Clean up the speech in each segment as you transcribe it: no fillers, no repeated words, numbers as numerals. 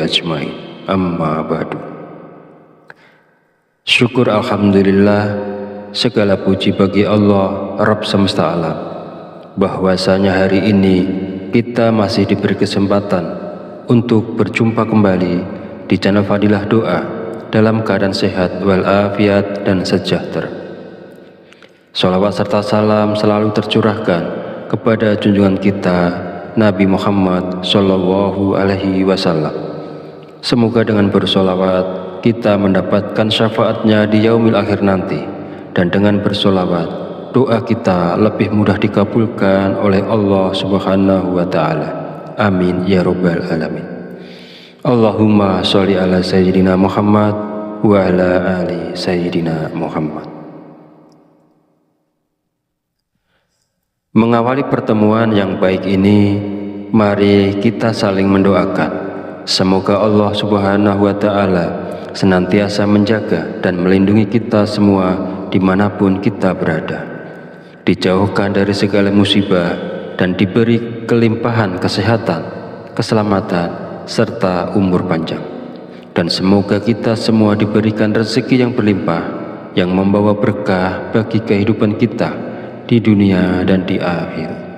ajmain. Amma ba'du. Syukur alhamdulillah, segala puji bagi Allah Rabb semesta alam, bahwasanya hari ini kita masih diberi kesempatan untuk berjumpa kembali di channel Fadilah Doa dalam keadaan sehat walafiat dan sejahtera. Sholawat serta salam selalu tercurahkan kepada junjungan kita Nabi Muhammad Sallallahu Alaihi Wasallam. Semoga dengan bersolawat kita mendapatkan syafaatnya di yaumil akhir nanti, dan dengan bersolawat doa kita lebih mudah dikabulkan oleh Allah Subhanahu wa Ta'ala. Amin ya Rabbal Alamin. Allahumma sholli ala Sayyidina Muhammad wa ala ali Sayyidina Muhammad. Mengawali pertemuan yang baik ini, mari kita saling mendoakan. Semoga Allah Subhanahu wa Ta'ala senantiasa menjaga dan melindungi kita semua dimanapun kita berada, dijauhkan dari segala musibah dan diberi kelimpahan kesehatan, keselamatan, serta umur panjang. Dan semoga kita semua diberikan rezeki yang berlimpah, yang membawa berkah bagi kehidupan kita di dunia dan di akhirat.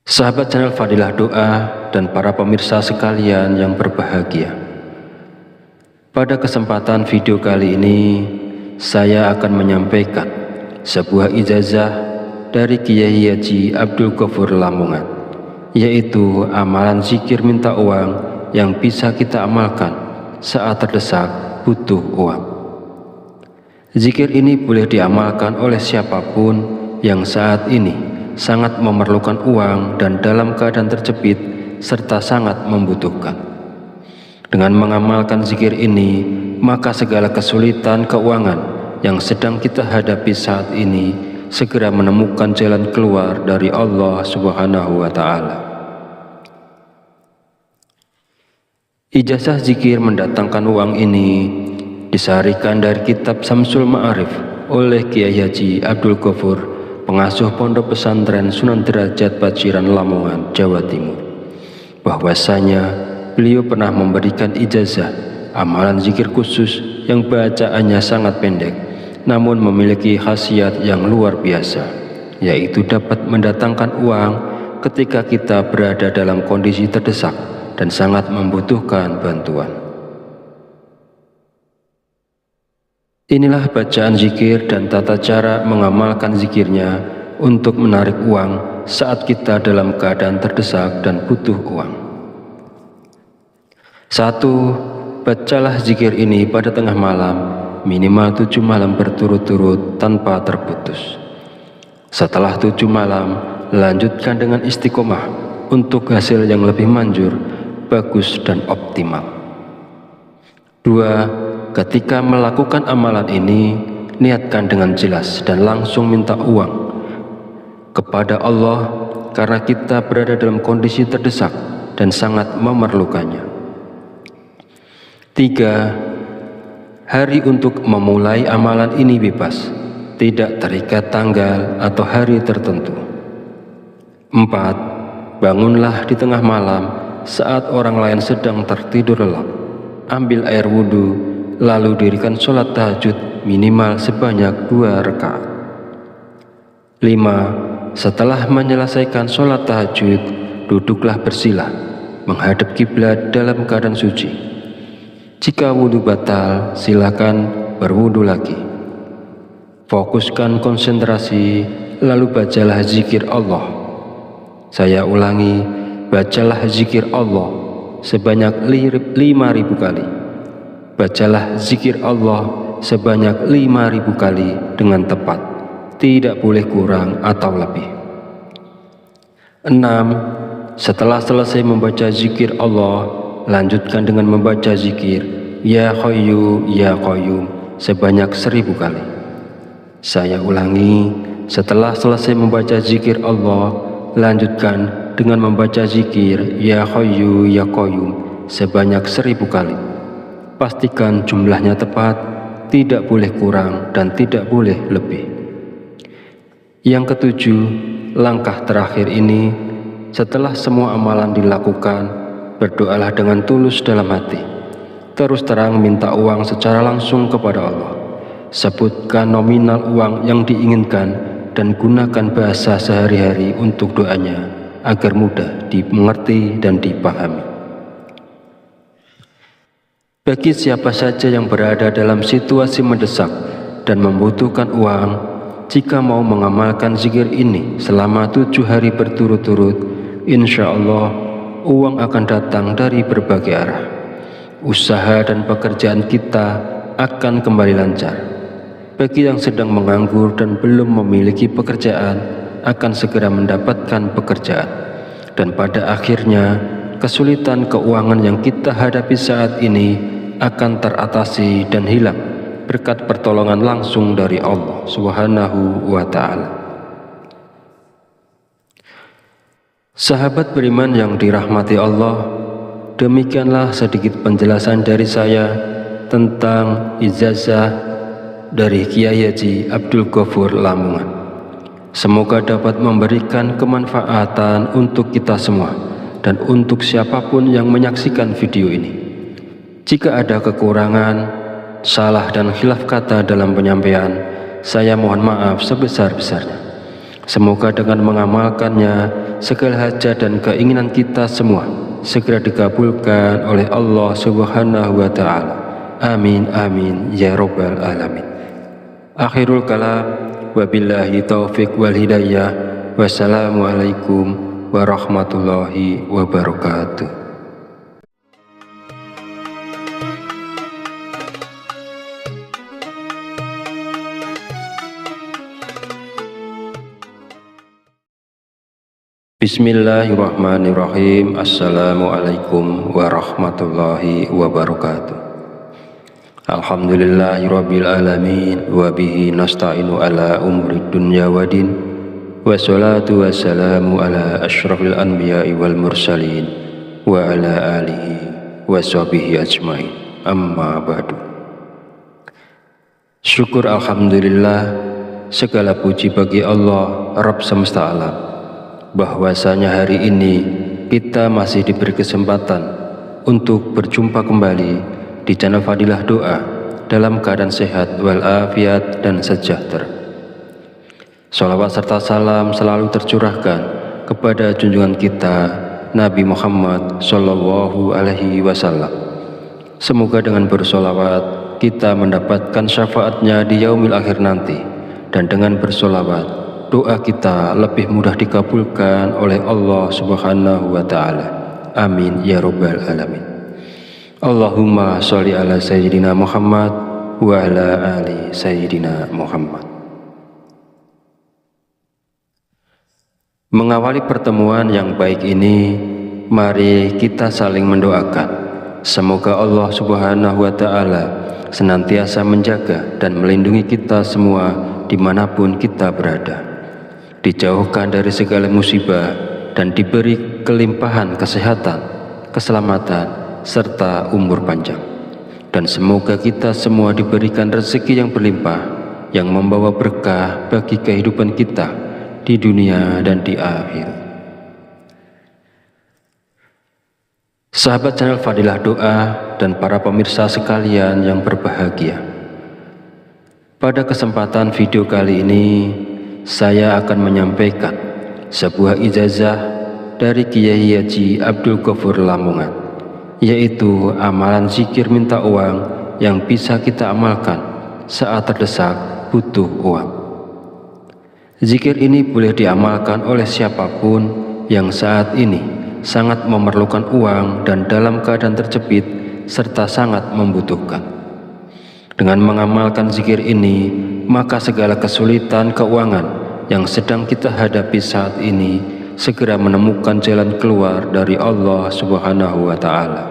Sahabat channel Fadilah Doa dan para pemirsa sekalian yang berbahagia, pada kesempatan video kali ini saya akan menyampaikan sebuah ijazah dari Kiai Haji Abdul Ghafur Lamongan, yaitu amalan zikir minta uang yang bisa kita amalkan saat terdesak butuh uang. Zikir ini boleh diamalkan oleh siapapun yang saat ini sangat memerlukan uang dan dalam keadaan terjepit serta sangat membutuhkan. Dengan mengamalkan zikir ini, maka segala kesulitan keuangan yang sedang kita hadapi saat ini segera menemukan jalan keluar dari Allah Subhanahu wa Ta'ala. Ijazah zikir mendatangkan uang ini disarikan dari kitab Samsul Ma'arif oleh Kiai Haji Abdul Ghafur, pengasuh Pondok Pesantren Sunan Derajat Paciran Lamongan, Jawa Timur, bahwasanya beliau pernah memberikan ijazah amalan zikir khusus yang bacaannya sangat pendek namun memiliki khasiat yang luar biasa, yaitu dapat mendatangkan uang ketika kita berada dalam kondisi terdesak dan sangat membutuhkan bantuan. Inilah bacaan zikir dan tata cara mengamalkan zikirnya untuk menarik uang saat kita dalam keadaan terdesak dan butuh uang. 1. Bacalah zikir ini pada tengah malam, minimal 7 malam berturut-turut tanpa terputus. Setelah 7 malam, lanjutkan dengan istiqomah untuk hasil yang lebih manjur, bagus dan optimal. 2. Ketika melakukan amalan ini, niatkan dengan jelas dan langsung minta uang kepada Allah karena kita berada dalam kondisi terdesak dan sangat memerlukannya. 3. Hari untuk memulai amalan ini bebas, tidak terikat tanggal atau hari tertentu. 4. Bangunlah di tengah malam saat orang lain sedang tertidur lelap. Ambil air wudhu, lalu dirikan sholat tahajud minimal sebanyak 2 rakaat. 5. Setelah menyelesaikan sholat tahajud, duduklah bersila menghadap kiblat dalam keadaan suci. Jika wudhu batal, silakan berwudhu lagi. Fokuskan konsentrasi, lalu bacalah zikir Allah. Saya ulangi, bacalah zikir Allah sebanyak 5.000 kali. Bacalah zikir Allah sebanyak 5.000 kali dengan tepat, tidak boleh kurang atau lebih. 6. Setelah selesai membaca zikir Allah, lanjutkan dengan membaca zikir Ya Hayyu Ya Qayyum sebanyak 1.000 kali. Saya ulangi, setelah selesai membaca zikir Allah, lanjutkan dengan membaca zikir Ya Hayyu Ya Qayyum sebanyak 1.000 kali. Pastikan jumlahnya tepat, tidak boleh kurang dan tidak boleh lebih. Yang ketujuh, langkah terakhir ini setelah semua amalan dilakukan, berdoalah dengan tulus dalam hati. Terus terang minta uang secara langsung kepada Allah. Sebutkan nominal uang yang diinginkan dan gunakan bahasa sehari-hari untuk doanya agar mudah dimengerti dan dipahami. Bagi siapa saja yang berada dalam situasi mendesak dan membutuhkan uang, jika mau mengamalkan zikir ini selama 7 hari berturut-turut, insya Allah uang akan datang dari berbagai arah. Usaha dan pekerjaan kita akan kembali lancar. Bagi yang sedang menganggur dan belum memiliki pekerjaan, akan segera mendapatkan pekerjaan. Dan pada akhirnya, kesulitan keuangan yang kita hadapi saat ini akan teratasi dan hilang berkat pertolongan langsung dari Allah Subhanahu wa Ta'ala. Sahabat beriman yang dirahmati Allah, demikianlah sedikit penjelasan dari saya tentang ijazah dari Kiai Haji Abdul Ghafur Lamongan. Semoga dapat memberikan kemanfaatan untuk kita semua dan untuk siapapun yang menyaksikan video ini. Jika ada kekurangan, salah dan khilaf kata dalam penyampaian, saya mohon maaf sebesar-besarnya. Semoga dengan mengamalkannya, segala hajat dan keinginan kita semua segera dikabulkan oleh Allah Subhanahu wa Ta'ala. Amin amin ya rabbal alamin. Akhirul kalam, wabillahi taufiq wal hidayah. Wassalamualaikum warahmatullahi wabarakatuh. Bismillahirrahmanirrahim. Assalamualaikum warahmatullahi wabarakatuh. Alhamdulillahirabbil alamin wa bihi nasta'inu ala umuri dunya waddin. Wassalatu wassalamu ala asyrafil anbiya'i wal mursalin wa ala alihi washabihi ajmain. Amma ba'du. Syukur alhamdulillah, segala puji bagi Allah Rabb semesta alam, bahwasanya hari ini kita masih diberi kesempatan untuk berjumpa kembali di channel Fadilah Doa dalam keadaan sehat walafiat dan sejahtera. Sholawat serta salam selalu tercurahkan kepada junjungan kita Nabi Muhammad Sallallahu Alaihi Wasallam. Semoga dengan bersolawat kita mendapatkan syafaatnya di yaumil akhir nanti, dan dengan bersolawat doa kita lebih mudah dikabulkan oleh Allah Subhanahu wa Ta'ala. Amin ya rabbal alamin. Allahumma sholli ala sayyidina Muhammad wa ala ali sayyidina Muhammad. Mengawali pertemuan yang baik ini, mari kita saling mendoakan. Semoga Allah Subhanahu wa Ta'ala senantiasa menjaga dan melindungi kita semua dimanapun kita berada, dijauhkan dari segala musibah dan diberi kelimpahan kesehatan, keselamatan, serta umur panjang. Dan semoga kita semua diberikan rezeki yang berlimpah, yang membawa berkah bagi kehidupan kita di dunia dan di akhirat. Sahabat channel Fadilah Doa dan para pemirsa sekalian yang berbahagia, pada kesempatan video kali ini saya akan menyampaikan sebuah ijazah dari Kiai Haji Abdul Ghafur Lamongan, yaitu amalan zikir minta uang yang bisa kita amalkan saat terdesak butuh uang. Zikir ini boleh diamalkan oleh siapapun yang saat ini sangat memerlukan uang dan dalam keadaan terjepit serta sangat membutuhkan. Dengan mengamalkan zikir ini, maka segala kesulitan keuangan yang sedang kita hadapi saat ini segera menemukan jalan keluar dari Allah Subhanahu wa Ta'ala.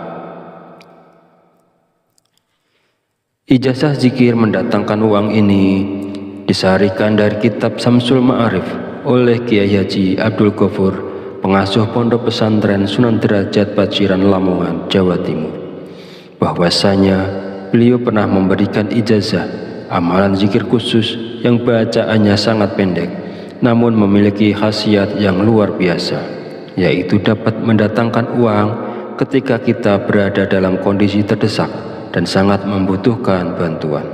Ijazah zikir mendatangkan uang ini disarikan dari kitab Samsul Ma'arif oleh Kiai Haji Abdul Ghafur, pengasuh Pondok Pesantren Sunan Derajat Paciran Lamongan, Jawa Timur, bahwasanya beliau pernah memberikan ijazah amalan zikir khusus yang bacaannya sangat pendek namun memiliki khasiat yang luar biasa, yaitu dapat mendatangkan uang ketika kita berada dalam kondisi terdesak dan sangat membutuhkan bantuan.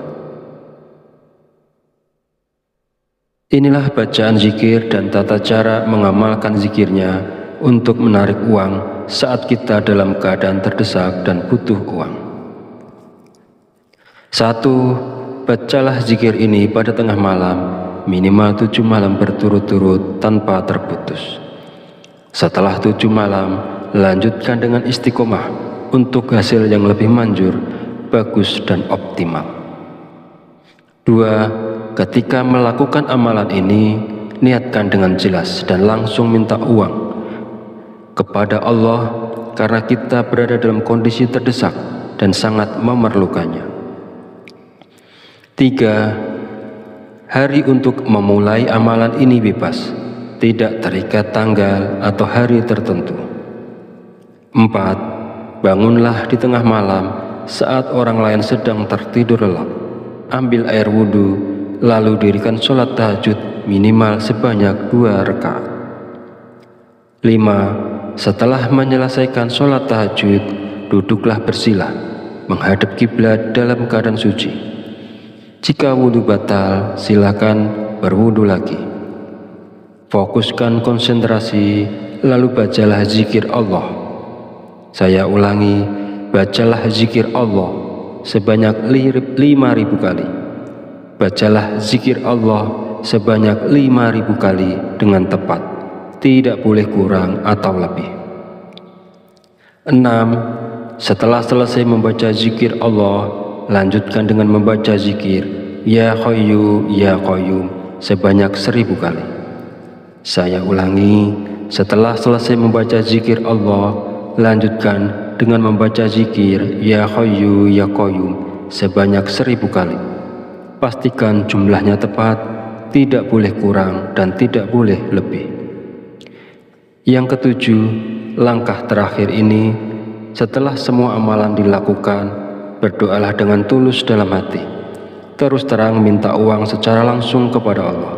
Inilah bacaan zikir dan tata cara mengamalkan zikirnya untuk menarik uang saat kita dalam keadaan terdesak dan butuh uang. 1. Bacalah zikir ini pada tengah malam, minimal 7 malam berturut-turut tanpa terputus. Setelah 7 malam, lanjutkan dengan istiqomah untuk hasil yang lebih manjur, bagus dan optimal. 2. Ketika melakukan amalan ini, niatkan dengan jelas dan langsung minta uang kepada Allah karena kita berada dalam kondisi terdesak dan sangat memerlukannya. 3. Hari untuk memulai amalan ini bebas, tidak terikat tanggal atau hari tertentu. 4. Bangunlah di tengah malam saat orang lain sedang tertidur lelap. Ambil air wudhu, lalu dirikan sholat tahajud minimal sebanyak 2 rakaat. 5. Setelah menyelesaikan sholat tahajud, duduklah bersila, menghadap kiblat dalam keadaan suci. Jika wudhu batal, silakan berwudhu lagi. Fokuskan konsentrasi, lalu bacalah zikir Allah. Saya ulangi, bacalah zikir Allah sebanyak 5.000 kali. Bacalah zikir Allah sebanyak 5.000 kali dengan tepat, tidak boleh kurang atau lebih. 6. Setelah selesai membaca zikir Allah, lanjutkan dengan membaca zikir Ya Hayyu Ya Qayyum sebanyak 1.000 kali. Saya ulangi, setelah selesai membaca zikir Allah, lanjutkan dengan membaca zikir Ya Hayyu Ya Qayyum sebanyak 1.000 kali. Pastikan jumlahnya tepat, tidak boleh kurang dan tidak boleh lebih. Yang ketujuh, langkah terakhir ini, setelah semua amalan dilakukan, berdoalah dengan tulus dalam hati. Terus terang minta uang secara langsung kepada Allah.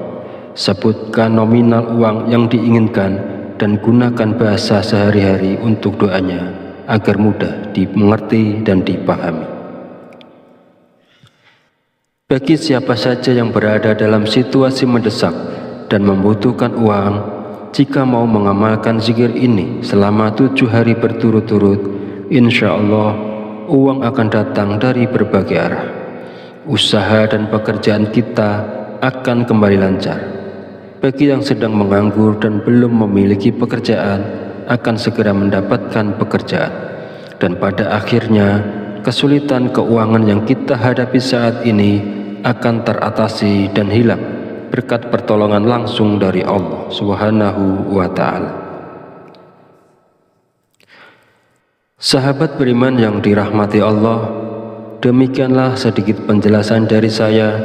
Sebutkan nominal uang yang diinginkan dan gunakan bahasa sehari-hari untuk doanya agar mudah dimengerti dan dipahami. Bagi siapa saja yang berada dalam situasi mendesak dan membutuhkan uang, jika mau mengamalkan zikir ini selama 7 hari berturut-turut, insya Allah uang akan datang dari berbagai arah. Usaha dan pekerjaan kita akan kembali lancar. Bagi yang sedang menganggur dan belum memiliki pekerjaan, akan segera mendapatkan pekerjaan. Dan pada akhirnya, kesulitan keuangan yang kita hadapi saat ini akan teratasi dan hilang berkat pertolongan langsung dari Allah Subhanahu wa Ta'ala. Sahabat beriman yang dirahmati Allah, demikianlah sedikit penjelasan dari saya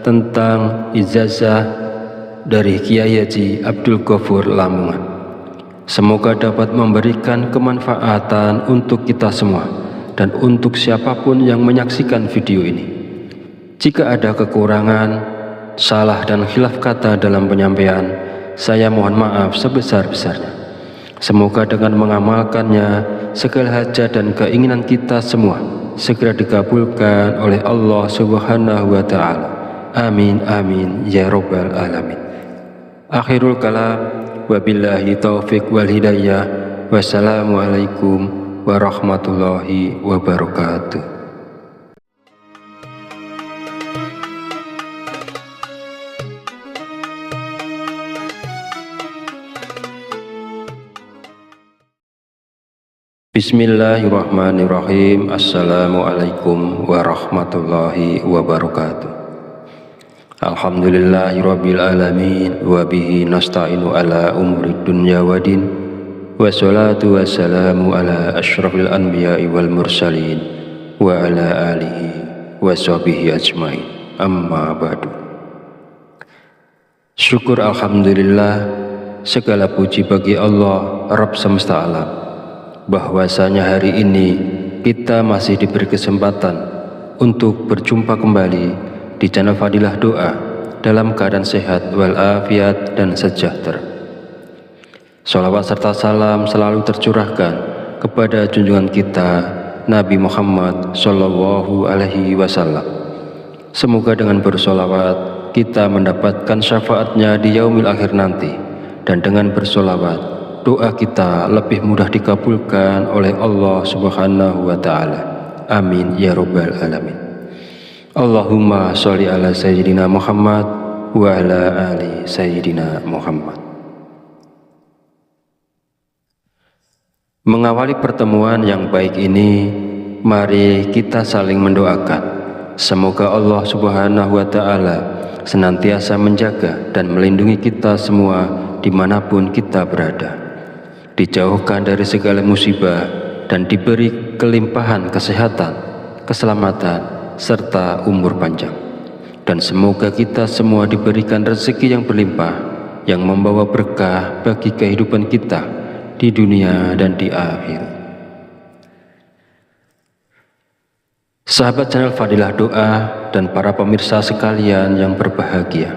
tentang ijazah dari Kiai Haji Abdul Ghafur Lamongan. Semoga dapat memberikan kemanfaatan untuk kita semua dan untuk siapapun yang menyaksikan video ini. Jika ada kekurangan, salah dan khilaf kata dalam penyampaian, saya mohon maaf sebesar-besarnya. Semoga dengan mengamalkannya, segala hajat dan keinginan kita semua segera dikabulkan oleh Allah Subhanahu wa Ta'ala. Amin amin ya rabbal alamin. Akhirul kalam, wabillahi taufiq wal hidayah. Wassalamualaikum warahmatullahi wabarakatuh. Bismillahirrahmanirrahim. Assalamualaikum warahmatullahi wabarakatuh. Alhamdulillahirabbil alamin wa bihi nasta'inu ala umuri dunya waddin. Wassalatu wassalamu ala asyrafil anbiya'i wal mursalin wa ala alihi wa sahbihi ajmain. Amma ba'du. Syukur alhamdulillah, segala puji bagi Allah Rabb semesta alam, bahwasanya hari ini kita masih diberi kesempatan untuk berjumpa kembali di channel Fadilah Doa dalam keadaan sehat walafiat dan sejahtera. Sholawat serta salam selalu tercurahkan kepada junjungan kita Nabi Muhammad Shallallahu Alaihi Wasallam. Semoga dengan bersholawat kita mendapatkan syafaatnya di yaumil akhir nanti, dan dengan bersholawat doa kita lebih mudah dikabulkan oleh Allah Subhanahu wa Ta'ala. Amin ya Rabbal Alamin. Allahumma sholli ala Sayyidina Muhammad wa ala ali Sayyidina Muhammad. Mengawali pertemuan yang baik ini, mari kita saling mendoakan. Semoga Allah Subhanahu wa Ta'ala senantiasa menjaga dan melindungi kita semua dimanapun kita berada, dijauhkan dari segala musibah dan diberi kelimpahan kesehatan, keselamatan, serta umur panjang. Dan semoga kita semua diberikan rezeki yang berlimpah, yang membawa berkah bagi kehidupan kita di dunia dan di akhir. Sahabat channel Fadilah Doa dan para pemirsa sekalian yang berbahagia,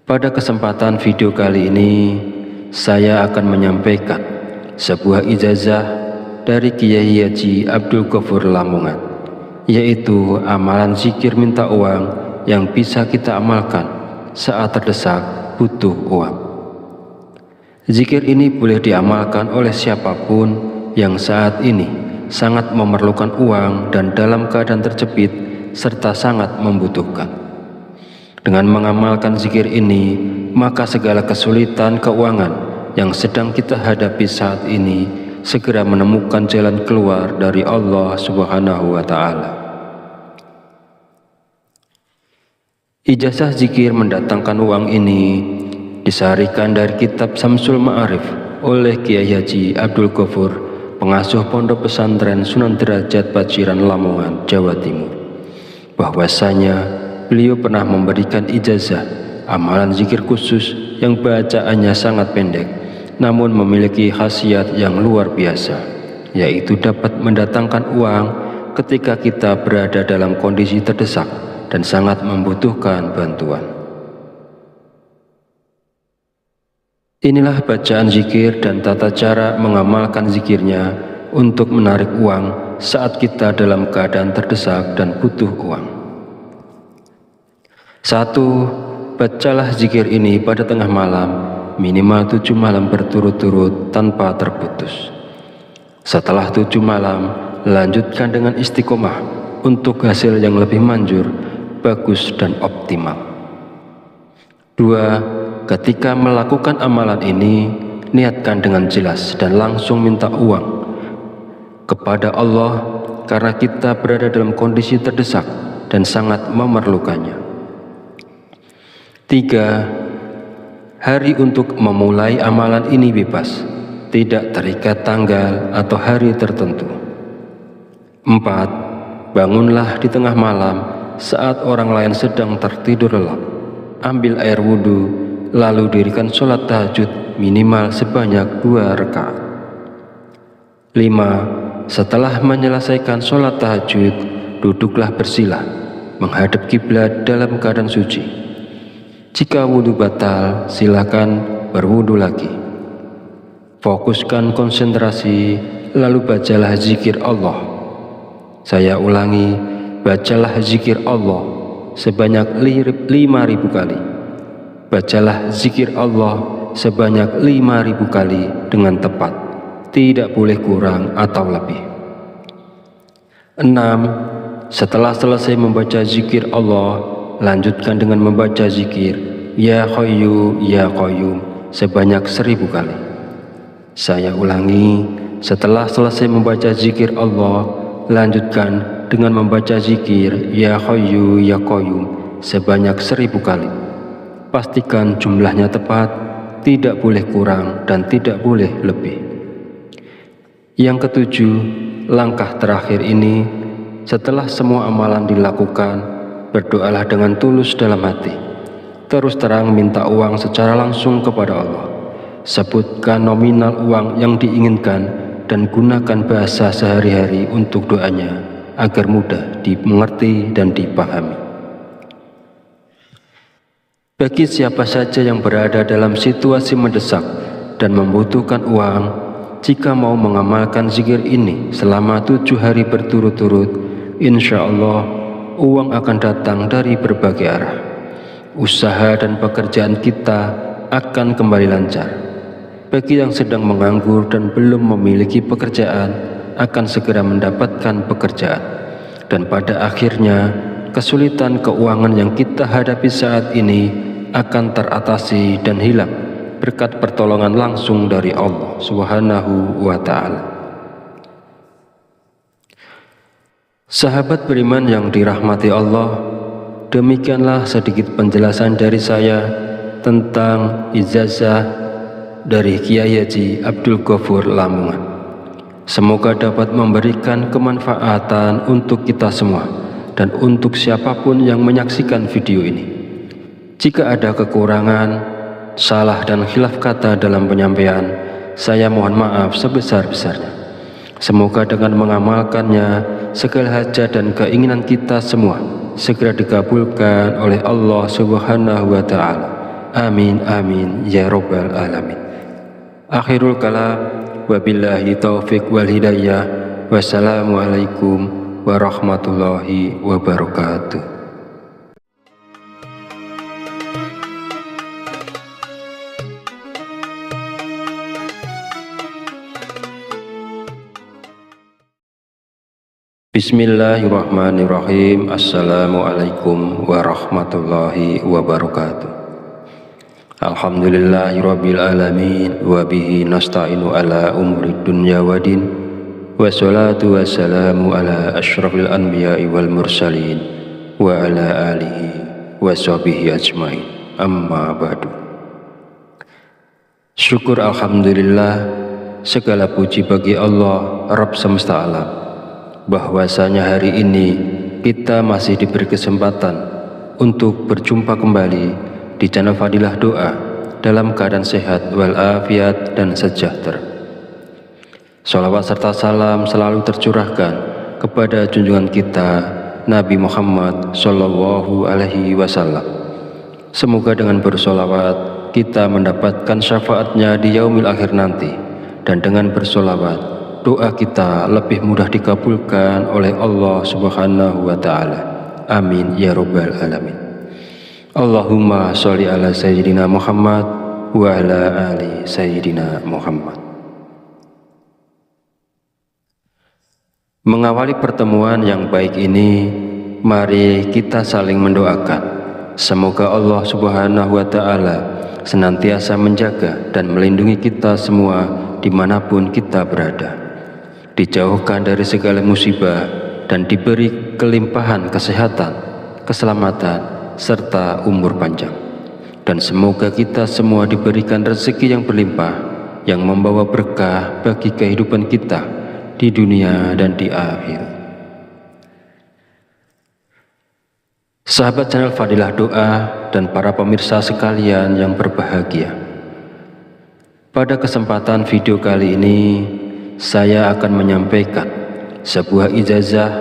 pada kesempatan video kali ini saya akan menyampaikan sebuah ijazah dari Kiai Haji Abdul Ghafur Lamongan, yaitu amalan zikir minta uang yang bisa kita amalkan saat terdesak butuh uang. Zikir ini boleh diamalkan oleh siapapun yang saat ini sangat memerlukan uang dan dalam keadaan terjepit serta sangat membutuhkan. Dengan mengamalkan zikir ini, maka segala kesulitan keuangan yang sedang kita hadapi saat ini segera menemukan jalan keluar dari Allah Subhanahu wa Ta'ala. Ijazah zikir mendatangkan uang ini disaharikan dari kitab Samsul Ma'arif oleh Kiai Haji Abdul Ghafur, pengasuh Pondok Pesantren Sunan Derajat Paciran Lamongan, Jawa Timur, bahwasanya beliau pernah memberikan ijazah amalan zikir khusus yang bacaannya sangat pendek namun memiliki khasiat yang luar biasa, yaitu dapat mendatangkan uang ketika kita berada dalam kondisi terdesak dan sangat membutuhkan bantuan. Inilah bacaan zikir dan tata cara mengamalkan zikirnya untuk menarik uang saat kita dalam keadaan terdesak dan butuh uang. 1. Bacalah zikir ini pada tengah malam, minimal 7 malam berturut-turut tanpa terputus. Setelah 7 malam, lanjutkan dengan istiqomah untuk hasil yang lebih manjur, bagus dan optimal. 2. Ketika melakukan amalan ini, niatkan dengan jelas dan langsung minta uang kepada Allah karena kita berada dalam kondisi terdesak dan sangat memerlukannya. 3. Hari untuk memulai amalan ini bebas, tidak terikat tanggal atau hari tertentu. 4. Bangunlah di tengah malam saat orang lain sedang tertidur lelap. Ambil air wudhu, lalu dirikan sholat tahajud minimal sebanyak 2 rakaat. 5. Setelah menyelesaikan sholat tahajud, duduklah bersila, menghadap kiblat dalam keadaan suci. Jika wudhu batal, silakan berwudhu lagi. Fokuskan konsentrasi, lalu bacalah zikir Allah. Saya ulangi, bacalah zikir Allah sebanyak 5.000 kali. Bacalah zikir Allah sebanyak 5.000 kali dengan tepat, tidak boleh kurang atau lebih. 6. Setelah selesai membaca zikir Allah, lanjutkan dengan membaca zikir Ya Hayyu Ya Qayyum sebanyak 1.000 kali. Saya ulangi, setelah selesai membaca zikir Allah, lanjutkan dengan membaca zikir Ya Hayyu Ya Qayyum sebanyak 1.000 kali. Pastikan jumlahnya tepat, tidak boleh kurang dan tidak boleh lebih. Yang ketujuh, langkah terakhir ini, setelah semua amalan dilakukan, berdoalah dengan tulus dalam hati. Terus terang minta uang secara langsung kepada Allah. Sebutkan nominal uang yang diinginkan dan gunakan bahasa sehari-hari untuk doanya agar mudah dimengerti dan dipahami. Bagi siapa saja yang berada dalam situasi mendesak dan membutuhkan uang, jika mau mengamalkan zikir ini selama 7 hari berturut-turut, insya Allah uang akan datang dari berbagai arah. Usaha dan pekerjaan kita akan kembali lancar. Bagi yang sedang menganggur dan belum memiliki pekerjaan, akan segera mendapatkan pekerjaan. Dan pada akhirnya, kesulitan keuangan yang kita hadapi saat ini akan teratasi dan hilang berkat pertolongan langsung dari Allah Subhanahu wa Ta'ala. Sahabat beriman yang dirahmati Allah, demikianlah sedikit penjelasan dari saya tentang ijazah dari Kiai Haji Abdul Ghafur Lamongan. Semoga dapat memberikan kemanfaatan untuk kita semua dan untuk siapapun yang menyaksikan video ini. Jika ada kekurangan, salah dan khilaf kata dalam penyampaian, saya mohon maaf sebesar-besarnya. Semoga dengan mengamalkannya, segala hajat dan keinginan kita semua segera dikabulkan oleh Allah Subhanahu wa Ta'ala. Amin amin ya rabbal alamin. Akhirul kalam, wabillahi taufiq wal hidayah. Wassalamualaikum warahmatullahi wabarakatuh. Bismillahirrahmanirrahim. Assalamualaikum warahmatullahi wabarakatuh. Alhamdulillahirabbil alamin wa bihi nasta'inu ala umuri dunya waddin. Wassalatu wassalamu ala asyrafil anbiya'i wal mursalin wa ala alihi wa sahbihi ajmain. Amma ba'du. Syukur alhamdulillah, segala puji bagi Allah Rabb semesta alam, bahwasanya hari ini kita masih diberi kesempatan untuk berjumpa kembali di channel Fadilah Doa dalam keadaan sehat walafiat dan sejahtera. Sholawat serta salam selalu tercurahkan kepada junjungan kita Nabi Muhammad Sallallahu Alaihi Wasallam. Semoga dengan bersolawat kita mendapatkan syafaatnya di yaumil akhir nanti, dan dengan bersolawat doa kita lebih mudah dikabulkan oleh Allah Subhanahu wa Ta'ala. Amin ya rabbal alamin. Allahumma sholli ala sayyidina Muhammad wa ala ali sayyidina Muhammad. Mengawali pertemuan yang baik ini, mari kita saling mendoakan. Semoga Allah Subhanahu wa Ta'ala senantiasa menjaga dan melindungi kita semua dimanapun kita berada, dijauhkan dari segala musibah dan diberi kelimpahan kesehatan, keselamatan, serta umur panjang. Dan semoga kita semua diberikan rezeki yang berlimpah, yang membawa berkah bagi kehidupan kita di dunia dan di akhir. Sahabat channel Fadilah Doa dan para pemirsa sekalian yang berbahagia, pada kesempatan video kali ini saya akan menyampaikan sebuah ijazah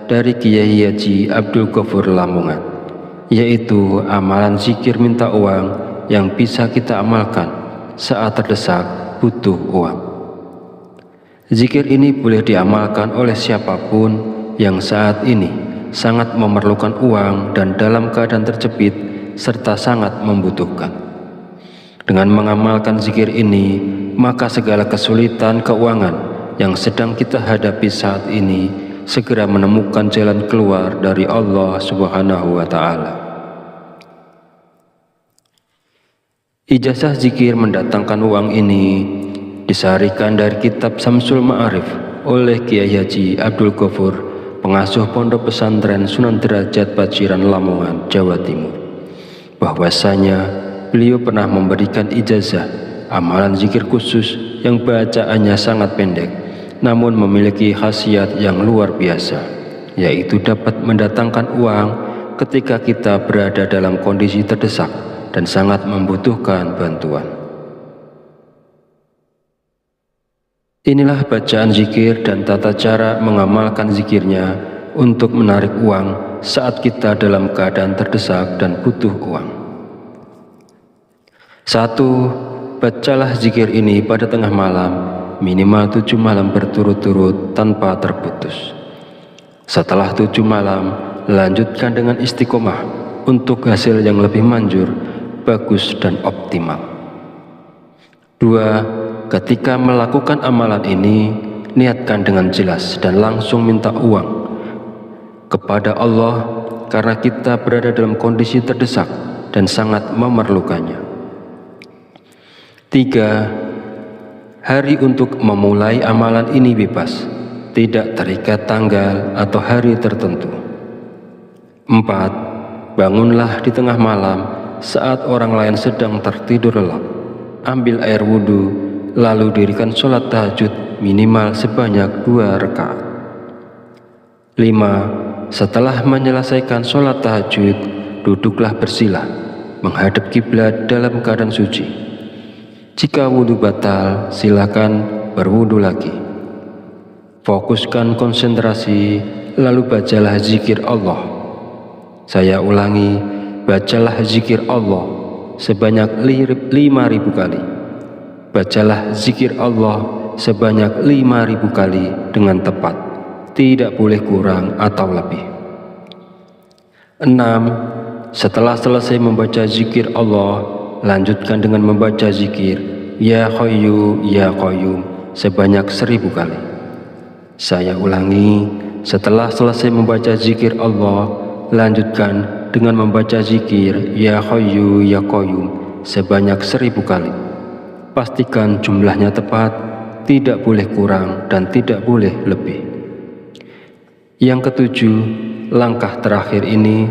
dari Kiai Haji Abdul Ghafur Lamongan, yaitu amalan zikir minta uang yang bisa kita amalkan saat terdesak butuh uang. Zikir ini boleh diamalkan oleh siapapun yang saat ini sangat memerlukan uang dan dalam keadaan terjepit serta sangat membutuhkan. Dengan mengamalkan zikir ini, maka segala kesulitan keuangan yang sedang kita hadapi saat ini segera menemukan jalan keluar dari Allah Subhanahu wa Ta'ala. Ijazah zikir mendatangkan uang ini disarikan dari kitab Samsul Ma'arif oleh Kiai Haji Abdul Ghafur, pengasuh Pondok Pesantren Sunan Derajat Paciran Lamongan, Jawa Timur, bahwasanya beliau pernah memberikan ijazah amalan zikir khusus yang bacaannya sangat pendek namun memiliki khasiat yang luar biasa, yaitu dapat mendatangkan uang ketika kita berada dalam kondisi terdesak dan sangat membutuhkan bantuan. Inilah bacaan zikir dan tata cara mengamalkan zikirnya untuk menarik uang saat kita dalam keadaan terdesak dan butuh uang. 1. bacalah zikir ini pada tengah malam, minimal 7 malam berturut-turut tanpa terputus. Setelah 7 malam, lanjutkan dengan istiqomah untuk hasil yang lebih manjur, bagus dan optimal. 2. Ketika melakukan amalan ini, niatkan dengan jelas dan langsung minta uang kepada Allah karena kita berada dalam kondisi terdesak dan sangat memerlukannya. 3. Hari untuk memulai amalan ini bebas, tidak terikat tanggal atau hari tertentu. 4. Bangunlah di tengah malam saat orang lain sedang tertidur lelap. Ambil air wudhu, lalu dirikan sholat tahajud minimal sebanyak 2 rakaat. 5. Setelah menyelesaikan sholat tahajud, duduklah bersila, menghadap kiblat dalam keadaan suci. Jika wudhu batal, silakan berwudhu lagi. Fokuskan konsentrasi, lalu bacalah zikir Allah. Saya ulangi, bacalah zikir Allah sebanyak 5.000 kali. Bacalah zikir Allah sebanyak 5.000 kali dengan tepat, tidak boleh kurang atau lebih. 6. Setelah selesai membaca zikir Allah, lanjutkan dengan membaca zikir Ya Hayyu Ya Qayyum sebanyak 1.000 kali. Saya ulangi, setelah selesai membaca zikir Allah, lanjutkan dengan membaca zikir Ya Hayyu Ya Qayyum sebanyak 1.000 kali. Pastikan jumlahnya tepat, tidak boleh kurang dan tidak boleh lebih. Yang ketujuh, langkah terakhir ini,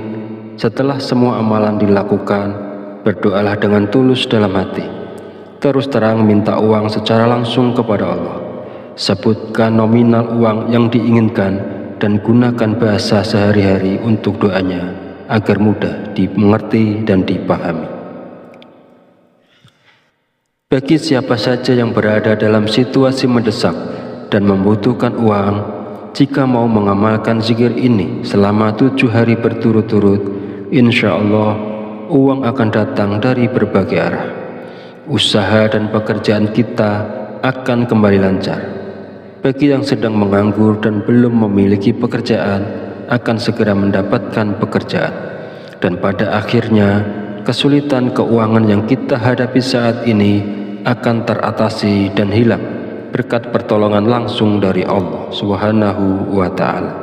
setelah semua amalan dilakukan, berdoalah dengan tulus dalam hati. Terus terang minta uang secara langsung kepada Allah. Sebutkan nominal uang yang diinginkan dan gunakan bahasa sehari-hari untuk doanya agar mudah dimengerti dan dipahami. Bagi siapa saja yang berada dalam situasi mendesak dan membutuhkan uang, jika mau mengamalkan zikir ini selama 7 hari berturut-turut, insya Allah uang akan datang dari berbagai arah. Usaha dan pekerjaan kita akan kembali lancar. Bagi yang sedang menganggur dan belum memiliki pekerjaan, akan segera mendapatkan pekerjaan. Dan pada akhirnya, kesulitan keuangan yang kita hadapi saat ini akan teratasi dan hilang berkat pertolongan langsung dari Allah Subhanahu wa Ta'ala.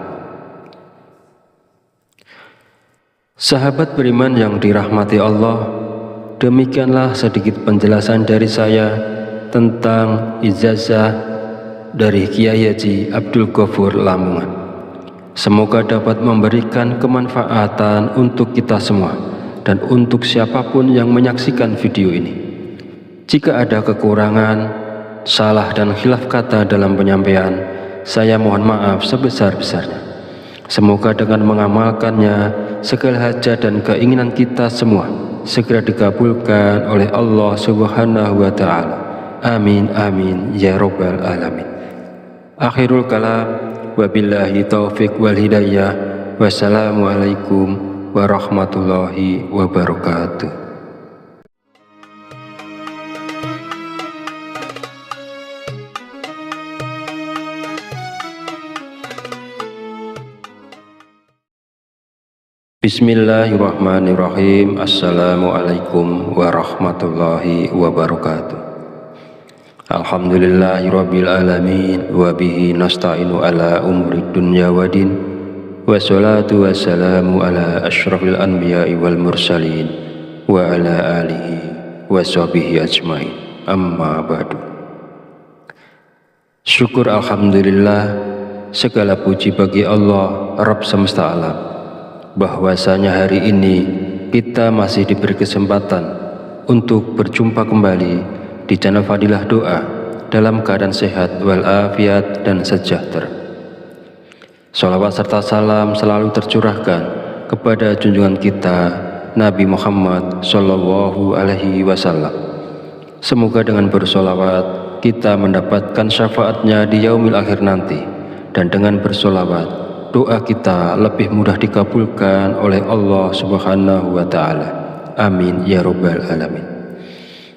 Sahabat beriman yang dirahmati Allah, demikianlah sedikit penjelasan dari saya tentang ijazah dari Kiai Haji Abdul Ghafur Lamongan. Semoga dapat memberikan kemanfaatan untuk kita semua dan untuk siapapun yang menyaksikan video ini. Jika ada kekurangan, salah dan khilaf kata dalam penyampaian, saya mohon maaf sebesar-besarnya. Semoga dengan mengamalkannya, segala hajat dan keinginan kita semua segera dikabulkan oleh Allah Subhanahu wa Ta'ala. Amin amin ya rabbal alamin. Akhirul kalam, wabillahi taufiq wal hidayah. Wassalamualaikum warahmatullahi wabarakatuh. Bismillahirrahmanirrahim. Assalamualaikum warahmatullahi wabarakatuh. Alhamdulillahirabbil alamin wa bihi nasta'inu ala umuri dunya waddin. Wassalatu wassalamu ala asyrafil anbiya'i wal mursalin wa ala alihi wa sahbihi ajmain. Amma ba'du. Syukur alhamdulillah, segala puji bagi Allah Rabb semesta alam, bahwasanya hari ini kita masih diberi kesempatan untuk berjumpa kembali di channel Fadilah Doa dalam keadaan sehat walafiat dan sejahtera. Sholawat serta salam selalu tercurahkan kepada junjungan kita Nabi Muhammad Sallallahu Alaihi Wasallam. Semoga dengan bersolawat kita mendapatkan syafaatnya di yaumil akhir nanti, dan dengan bersolawat doa kita lebih mudah dikabulkan oleh Allah Subhanahu wa Ta'ala. Amin ya rabbal alamin.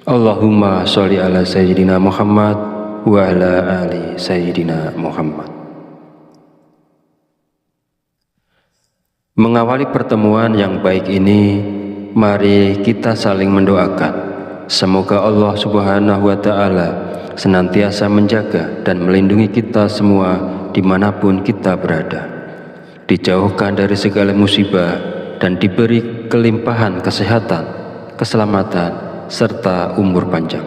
Allahumma sholli ala Sayyidina Muhammad wa ala ali Sayyidina Muhammad. Mengawali pertemuan yang baik ini, mari kita saling mendoakan. Semoga Allah Subhanahu wa Ta'ala senantiasa menjaga dan melindungi kita semua dimanapun kita berada, dijauhkan dari segala musibah dan diberi kelimpahan kesehatan, keselamatan, serta umur panjang.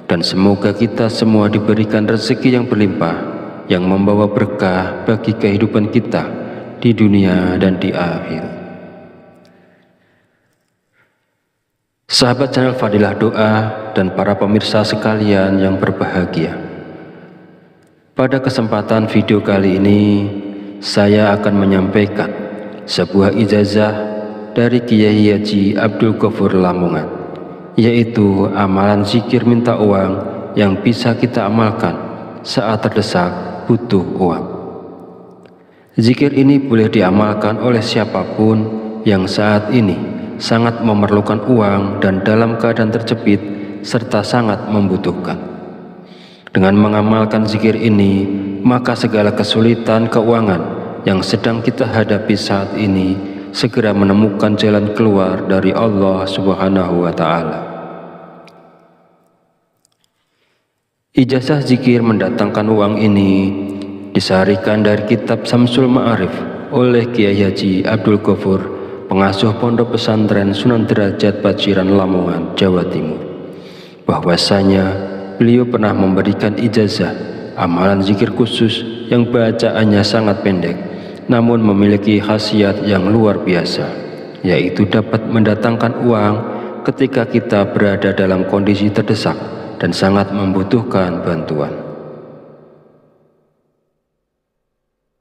Dan semoga kita semua diberikan rezeki yang berlimpah, yang membawa berkah bagi kehidupan kita di dunia dan di akhirat. Sahabat channel Fadilah Doa dan para pemirsa sekalian yang berbahagia, pada kesempatan video kali ini saya akan menyampaikan sebuah ijazah dari Kiai Haji Abdul Ghafur Lamongan, yaitu amalan zikir minta uang yang bisa kita amalkan saat terdesak butuh uang. Zikir ini boleh diamalkan oleh siapapun yang saat ini sangat memerlukan uang dan dalam keadaan terjepit serta sangat membutuhkan. Dengan mengamalkan zikir ini, maka segala kesulitan keuangan yang sedang kita hadapi saat ini segera menemukan jalan keluar dari Allah Subhanahu wa Ta'ala. Ijazah zikir mendatangkan uang ini disarikan dari kitab Samsul Ma'arif oleh Kiai Haji Abdul Ghafur, pengasuh Pondok Pesantren Sunan Derajat Paciran Lamongan, Jawa Timur, bahwasanya beliau pernah memberikan ijazah amalan zikir khusus yang bacaannya sangat pendek namun memiliki khasiat yang luar biasa, yaitu dapat mendatangkan uang ketika kita berada dalam kondisi terdesak dan sangat membutuhkan bantuan.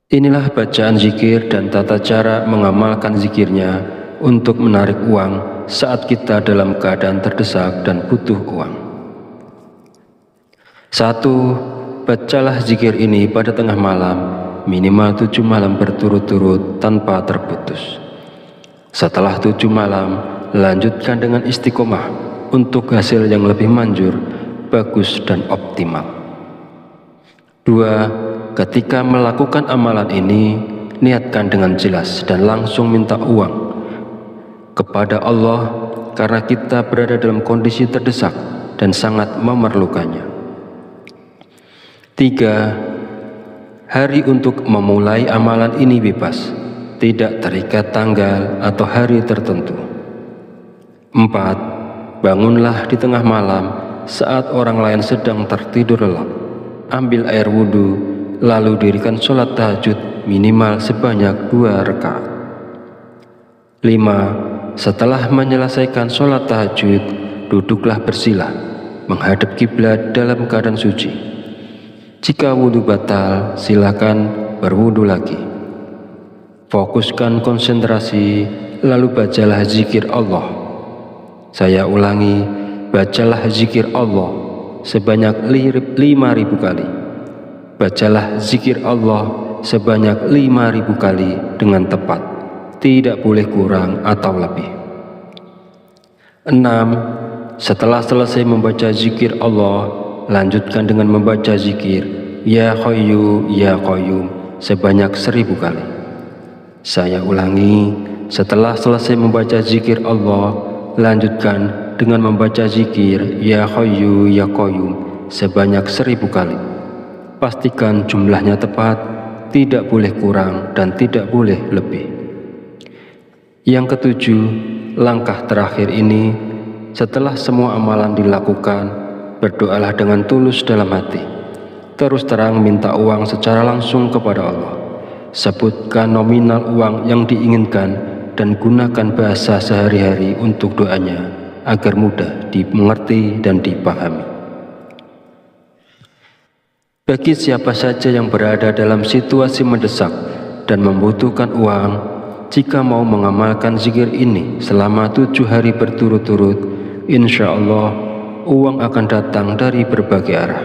Inilah bacaan zikir dan tata cara mengamalkan zikirnya untuk menarik uang saat kita dalam keadaan terdesak dan butuh uang. 1. Bacalah zikir ini pada tengah malam, minimal 7 malam berturut-turut tanpa terputus. Setelah 7 malam, lanjutkan dengan istiqomah untuk hasil yang lebih manjur, bagus dan optimal. 2. Ketika melakukan amalan ini, niatkan dengan jelas dan langsung minta uang kepada Allah karena kita berada dalam kondisi terdesak dan sangat memerlukannya. 3. Hari untuk memulai amalan ini bebas, tidak terikat tanggal atau hari tertentu. 4. Bangunlah di tengah malam saat orang lain sedang tertidur lelap. Ambil air wudhu, lalu dirikan sholat tahajud minimal sebanyak 2 rakaat. 5. Setelah menyelesaikan sholat tahajud, duduklah bersila, menghadap kiblat dalam keadaan suci. Jika wudhu batal, silakan berwudhu lagi. Fokuskan konsentrasi, lalu bacalah zikir Allah. Saya ulangi, bacalah zikir Allah sebanyak 5.000 kali. Bacalah zikir Allah sebanyak 5.000 kali dengan tepat, tidak boleh kurang atau lebih. 6. Setelah selesai membaca zikir Allah, lanjutkan dengan membaca zikir Ya Hayyu Ya Qayyum sebanyak 1000 kali. Saya ulangi, setelah selesai membaca zikir Allah, lanjutkan dengan membaca zikir Ya Hayyu Ya Qayyum sebanyak 1000 kali. Pastikan jumlahnya tepat, tidak boleh kurang dan tidak boleh lebih. Yang ketujuh, langkah terakhir ini, setelah semua amalan dilakukan, berdoalah dengan tulus dalam hati. Terus terang minta uang secara langsung kepada Allah. Sebutkan nominal uang yang diinginkan dan gunakan bahasa sehari-hari untuk doanya agar mudah dimengerti dan dipahami. Bagi siapa saja yang berada dalam situasi mendesak dan membutuhkan uang, jika mau mengamalkan zikir ini selama 7 hari berturut-turut, insya Allah uang akan datang dari berbagai arah.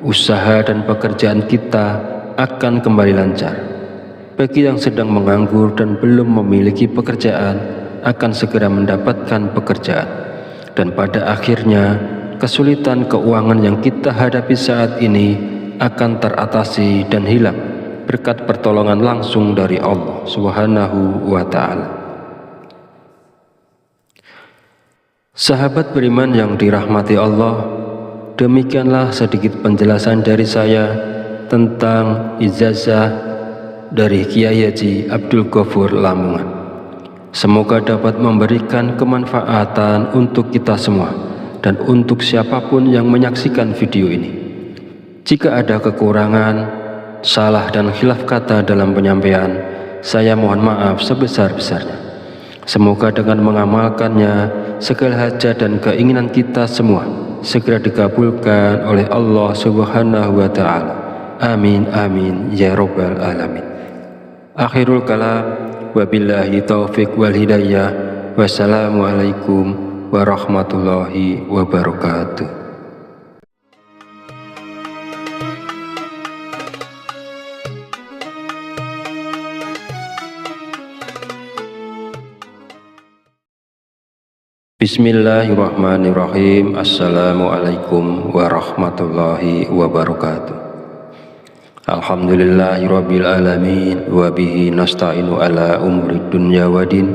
Usaha dan pekerjaan kita akan kembali lancar. Bagi yang sedang menganggur dan belum memiliki pekerjaan, akan segera mendapatkan pekerjaan. dan pada akhirnya kesulitan keuangan yang kita hadapi saat ini akan teratasi dan hilang berkat pertolongan langsung dari Allah Subhanahu wa Ta'ala. Sahabat beriman yang dirahmati Allah, demikianlah sedikit penjelasan dari saya tentang ijazah dari Kiai Haji Abdul Ghafur Lamongan. Semoga dapat memberikan kemanfaatan untuk kita semua dan untuk siapapun yang menyaksikan video ini. Jika ada kekurangan, salah dan khilaf kata dalam penyampaian, saya mohon maaf sebesar-besarnya. Semoga dengan mengamalkannya, segala hajat dan keinginan kita semua segera dikabulkan oleh Allah Subhanahu wa Ta'ala. Amin amin ya rabbal alamin. Akhirul kalam, wabillahi taufiq wal hidayah. Wassalamualaikum warahmatullahi wabarakatuh. Bismillahirrahmanirrahim. Assalamualaikum warahmatullahi wabarakatuh. Alhamdulillahirabbil alamin wa bihi nasta'inu ala umurid dunya waddin.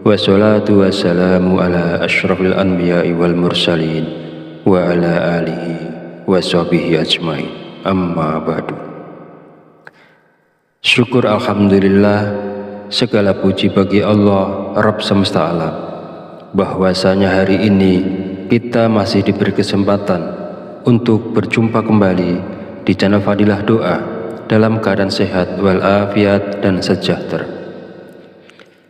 Wassalatu wassalamu ala asyrafil anbiya'i wal mursalin wa ala alihi wa sahbihi ajmain. Amma ba'du. Syukur alhamdulillah, segala puji bagi Allah Rabb semesta alam, bahwasanya hari ini kita masih diberi kesempatan untuk berjumpa kembali di channel Fadilah Doa dalam keadaan sehat walafiat dan sejahtera.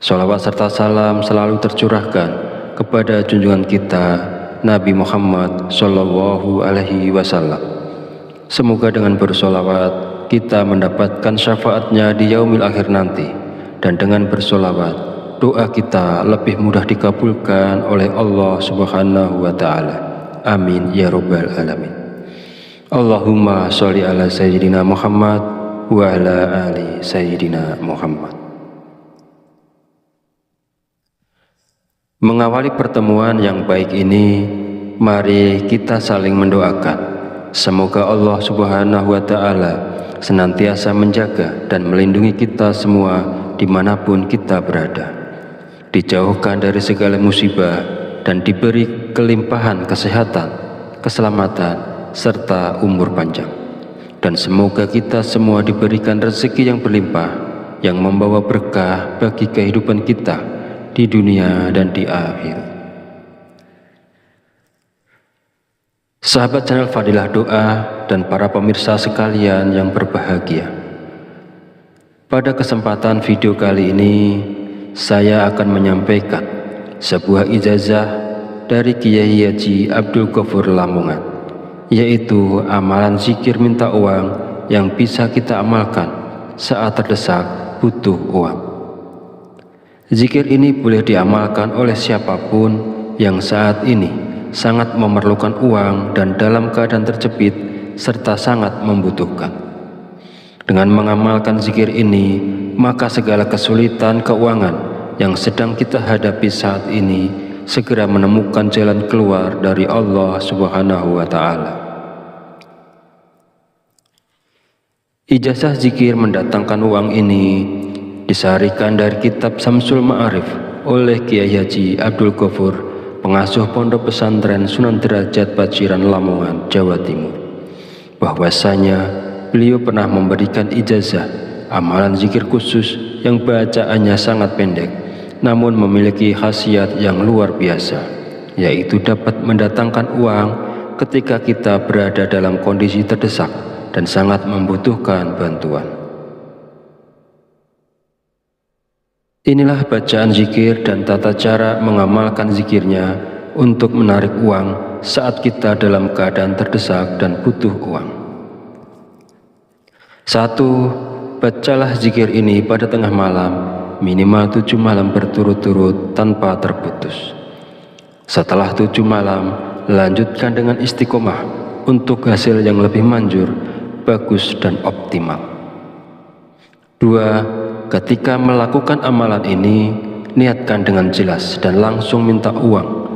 Sholawat serta salam selalu tercurahkan kepada junjungan kita Nabi Muhammad Sallallahu Alaihi Wasallam. Semoga dengan bersolawat kita mendapatkan syafaatnya di yaumil akhir nanti, dan dengan bersolawat doa kita lebih mudah dikabulkan oleh Allah Subhanahu wa Ta'ala. Amin ya rabbal alamin. Allahumma sholli ala sayyidina Muhammad wa ala ali sayyidina Muhammad. Mengawali pertemuan yang baik ini, mari kita saling mendoakan. Semoga Allah Subhanahu wa Ta'ala senantiasa menjaga dan melindungi kita semua dimanapun kita berada, dijauhkan dari segala musibah dan diberi kelimpahan kesehatan, keselamatan, serta umur panjang. Dan semoga kita semua diberikan rezeki yang berlimpah, yang membawa berkah bagi kehidupan kita di dunia dan di akhirat. Sahabat channel Fadilah Doa dan para pemirsa sekalian yang berbahagia, pada kesempatan video kali ini saya akan menyampaikan sebuah ijazah dari Kiai Haji Abdul Ghafur Lamongan, yaitu amalan zikir minta uang yang bisa kita amalkan saat terdesak butuh uang. Zikir ini boleh diamalkan oleh siapapun yang saat ini sangat memerlukan uang dan dalam keadaan terjepit serta sangat membutuhkan. Dengan mengamalkan zikir ini, maka segala kesulitan keuangan yang sedang kita hadapi saat ini segera menemukan jalan keluar dari Allah Subhanahu wa Ta'ala. Ijazah zikir mendatangkan uang ini disarikan dari kitab Samsul Ma'arif oleh Kiai Haji Abdul Ghafur, pengasuh pondok pesantren Sunan Derajat Paciran Lamongan, Jawa Timur, bahwasanya beliau pernah memberikan ijazah amalan zikir khusus yang bacaannya sangat pendek namun memiliki khasiat yang luar biasa, yaitu dapat mendatangkan uang ketika kita berada dalam kondisi terdesak dan sangat membutuhkan bantuan. Inilah bacaan zikir dan tata cara mengamalkan zikirnya untuk menarik uang saat kita dalam keadaan terdesak dan butuh uang. 1. Bacalah zikir ini pada tengah malam, minimal 7 malam berturut-turut tanpa terputus. Setelah 7 malam, lanjutkan dengan istiqomah untuk hasil yang lebih manjur, bagus dan optimal. 2. Ketika melakukan amalan ini, niatkan dengan jelas dan langsung minta uang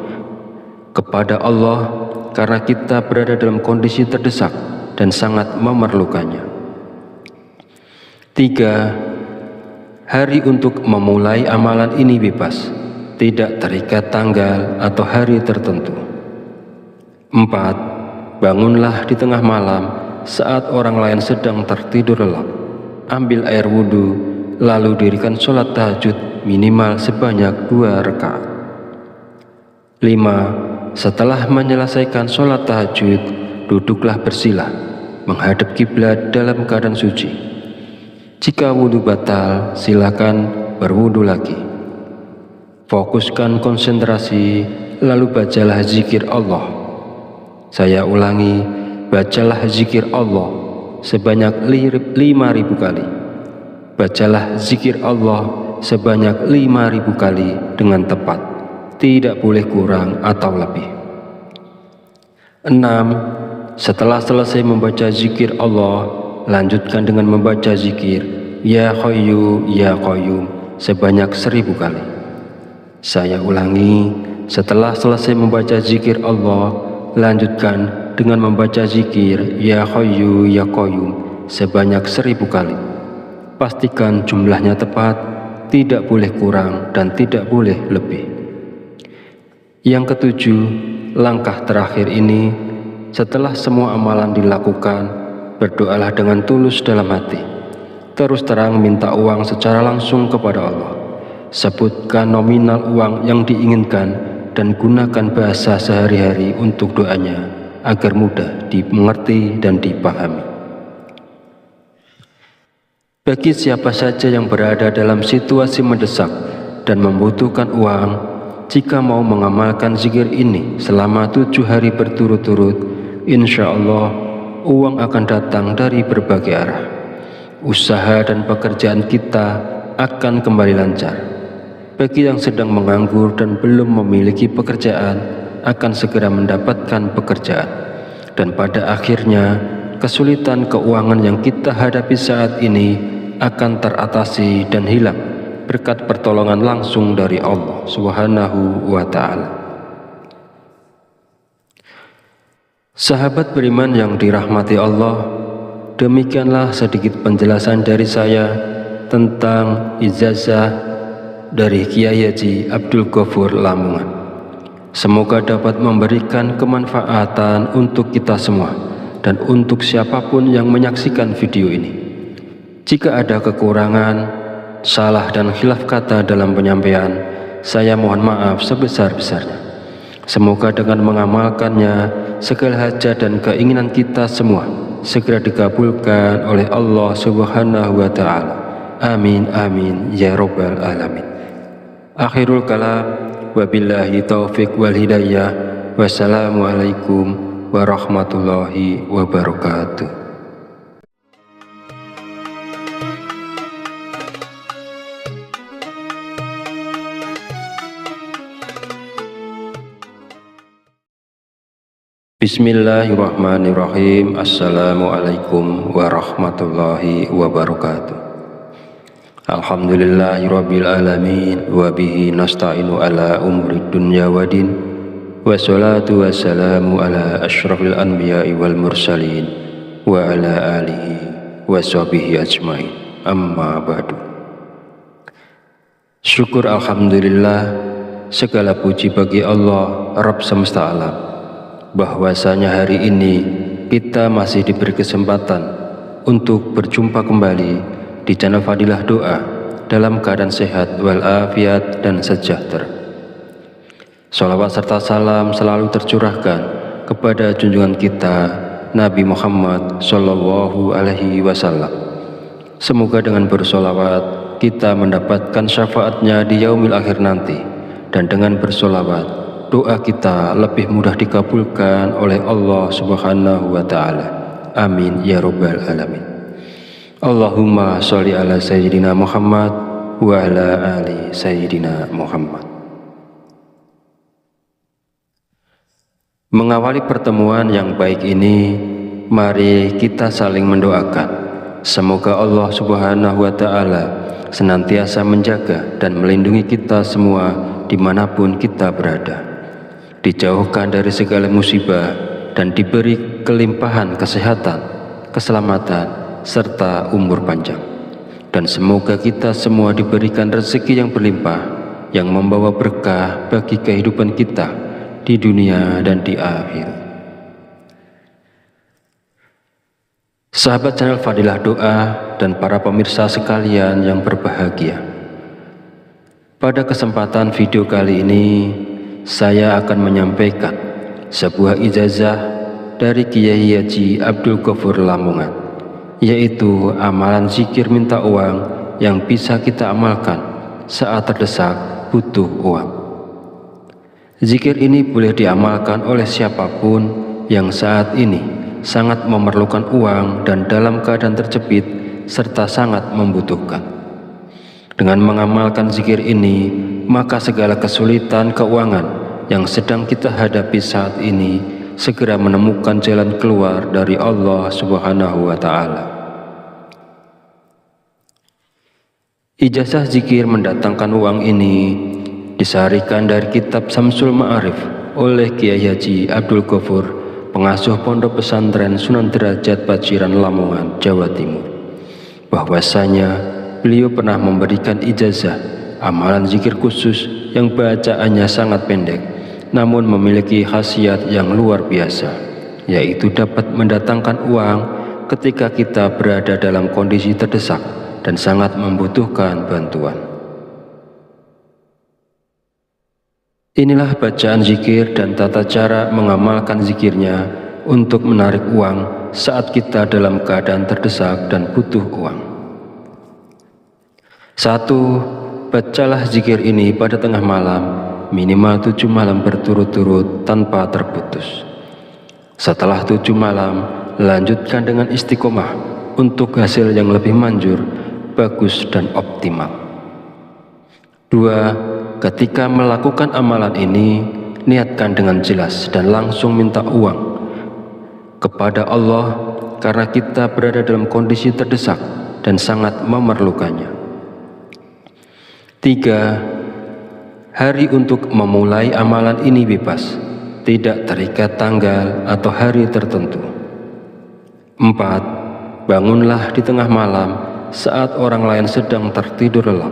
kepada Allah karena kita berada dalam kondisi terdesak dan sangat memerlukannya. 3. Hari untuk memulai amalan ini bebas, tidak terikat tanggal atau hari tertentu. 4. Bangunlah di tengah malam saat orang lain sedang tertidur lelap. Ambil air wudhu, lalu dirikan sholat tahajud minimal sebanyak 2 rakaat. 5. Setelah menyelesaikan sholat tahajud, duduklah bersila, menghadap kiblat dalam keadaan suci. Jika wudhu batal, silakan berwudhu lagi. Fokuskan konsentrasi, lalu bacalah zikir Allah. Saya ulangi, bacalah zikir Allah sebanyak 5.000 kali. Bacalah zikir Allah sebanyak 5.000 kali dengan tepat, tidak boleh kurang atau lebih. 6. Setelah selesai membaca zikir Allah, lanjutkan dengan membaca zikir Ya Hayyu Ya Qayyum sebanyak 1.000 kali. Saya ulangi, setelah selesai membaca zikir Allah, lanjutkan dengan membaca zikir Ya Hayyu Ya Qayyum sebanyak 1.000 kali. Pastikan jumlahnya tepat, tidak boleh kurang dan tidak boleh lebih. Yang ketujuh, langkah terakhir ini, setelah semua amalan dilakukan, berdoalah dengan tulus dalam hati. Terus terang minta uang secara langsung kepada Allah. Sebutkan nominal uang yang diinginkan dan gunakan bahasa sehari-hari untuk doanya agar mudah dimengerti dan dipahami. Bagi siapa saja yang berada dalam situasi mendesak dan membutuhkan uang, jika mau mengamalkan zikir ini selama 7 hari berturut-turut, insya Allah uang akan datang dari berbagai arah. Usaha dan pekerjaan kita akan kembali lancar. Bagi yang sedang menganggur dan belum memiliki pekerjaan, akan segera mendapatkan pekerjaan. Dan pada akhirnya, kesulitan keuangan yang kita hadapi saat ini akan teratasi dan hilang berkat pertolongan langsung dari Allah Subhanahu wa Ta'ala. Sahabat beriman yang dirahmati Allah, demikianlah sedikit penjelasan dari saya tentang ijazah dari Kiai Haji Abdul Ghafur Lamongan. Semoga dapat memberikan kemanfaatan untuk kita semua dan untuk siapapun yang menyaksikan video ini. Jika ada kekurangan, salah dan khilaf kata dalam penyampaian, saya mohon maaf sebesar-besarnya. Semoga dengan mengamalkannya, segala hajat dan keinginan kita semua segera dikabulkan oleh Allah Subhanahu wa Ta'ala. Amin amin ya rabbal alamin. Akhirul kalam, wabillahi taufiq wal hidayah. Wassalamualaikum warahmatullahi wabarakatuh. Bismillahirrahmanirrahim. Assalamualaikum warahmatullahi wabarakatuh. Alhamdulillahirabbil alamin wa bihi nasta'inu ala umuri dunya waddin. Wassalatu wassalamu ala asyrafil anbiya'i wal mursalin wa ala alihi wa sahbihi ajmain. Amma ba'du. Syukur alhamdulillah, segala puji bagi Allah Rabb semesta alam, bahwasanya hari ini kita masih diberi kesempatan untuk berjumpa kembali di channel Fadilah Doa dalam keadaan sehat walafiat dan sejahtera. Salawat serta salam selalu tercurahkan kepada junjungan kita Nabi Muhammad Sallallahu Alaihi Wasallam. Semoga dengan bersolawat kita mendapatkan syafaatnya di yaumil akhir nanti, dan dengan bersolawat doa kita lebih mudah dikabulkan oleh Allah Subhanahu wa Ta'ala. Amin ya rabbal alamin. Allahumma sholli ala sayyidina Muhammad wa ala ali sayyidina Muhammad. Mengawali pertemuan yang baik ini, mari kita saling mendoakan. Semoga Allah Subhanahu wa Ta'ala senantiasa menjaga dan melindungi kita semua dimanapun kita berada. dijauhkan dari segala musibah, dan diberi kelimpahan kesehatan, keselamatan, serta umur panjang. Dan semoga kita semua diberikan rezeki yang berlimpah, yang membawa berkah bagi kehidupan kita di dunia dan di akhirat. Sahabat channel Fadilah Doa dan para pemirsa sekalian yang berbahagia, pada kesempatan video kali ini saya akan menyampaikan sebuah ijazah dari Kiai Haji Abdul Ghafur Lamongan, yaitu amalan zikir minta uang yang bisa kita amalkan saat terdesak butuh uang. Zikir ini boleh diamalkan oleh siapapun yang saat ini sangat memerlukan uang dan dalam keadaan terjepit serta sangat membutuhkan. Dengan mengamalkan zikir ini, maka segala kesulitan keuangan yang sedang kita hadapi saat ini segera menemukan jalan keluar dari Allah Subhanahu wa Ta'ala. Ijazah zikir mendatangkan uang ini disarikan dari kitab Samsul Ma'arif oleh Kiai Haji Abdul Ghafur, pengasuh Pondok Pesantren Sunan Derajat Paciran Lamongan, Jawa Timur, bahwasanya beliau pernah memberikan ijazah amalan zikir khusus yang bacaannya sangat pendek namun memiliki khasiat yang luar biasa, yaitu dapat mendatangkan uang ketika kita berada dalam kondisi terdesak dan sangat membutuhkan bantuan. Inilah bacaan zikir dan tata cara mengamalkan zikirnya untuk menarik uang saat kita dalam keadaan terdesak dan butuh uang. 1. Bacalah zikir ini pada tengah malam, minimal 7 malam berturut-turut tanpa terputus. Setelah 7 malam, lanjutkan dengan istiqomah untuk hasil yang lebih manjur, bagus dan optimal. 2. Ketika melakukan amalan ini, niatkan dengan jelas dan langsung minta uang kepada Allah karena kita berada dalam kondisi terdesak dan sangat memerlukannya. 3. Hari untuk memulai amalan ini bebas, tidak terikat tanggal atau hari tertentu. 4. Bangunlah di tengah malam saat orang lain sedang tertidur lelap.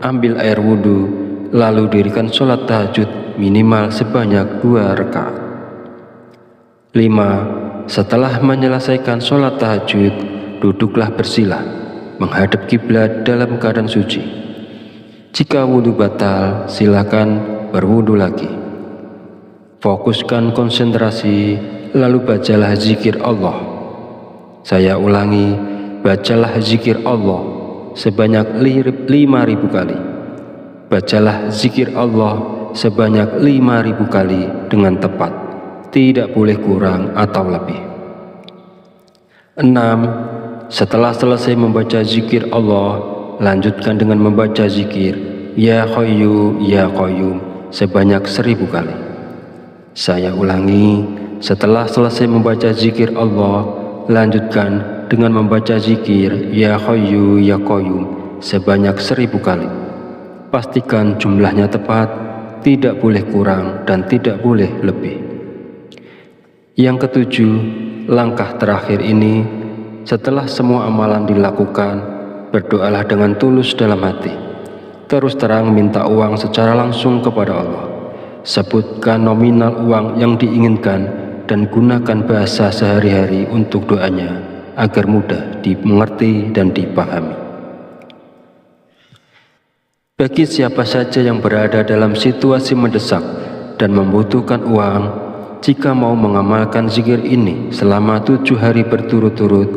Ambil air wudhu, lalu dirikan sholat tahajud minimal sebanyak 2 rakaat. 5. Setelah menyelesaikan sholat tahajud, duduklah bersila, menghadap kiblat dalam keadaan suci. Jika wudhu batal, silakan berwudhu lagi. Fokuskan konsentrasi, lalu bacalah zikir Allah. Saya ulangi, bacalah zikir Allah sebanyak 5.000 kali. Bacalah zikir Allah sebanyak 5.000 kali dengan tepat, tidak boleh kurang atau lebih. 6. Setelah selesai membaca zikir Allah, lanjutkan dengan membaca zikir Ya Hayyu Ya Qayyum sebanyak 1.000 kali. Saya ulangi, setelah selesai membaca zikir Allah, lanjutkan dengan membaca zikir Ya Hayyu Ya Qayyum sebanyak 1.000 kali. Pastikan jumlahnya tepat, tidak boleh kurang dan tidak boleh lebih. Yang ketujuh, langkah terakhir ini, setelah semua amalan dilakukan, berdoalah dengan tulus dalam hati. Terus terang minta uang secara langsung kepada Allah. Sebutkan nominal uang yang diinginkan dan gunakan bahasa sehari-hari untuk doanya agar mudah dimengerti dan dipahami. Bagi siapa saja yang berada dalam situasi mendesak dan membutuhkan uang, jika mau mengamalkan zikir ini selama 7 hari berturut-turut,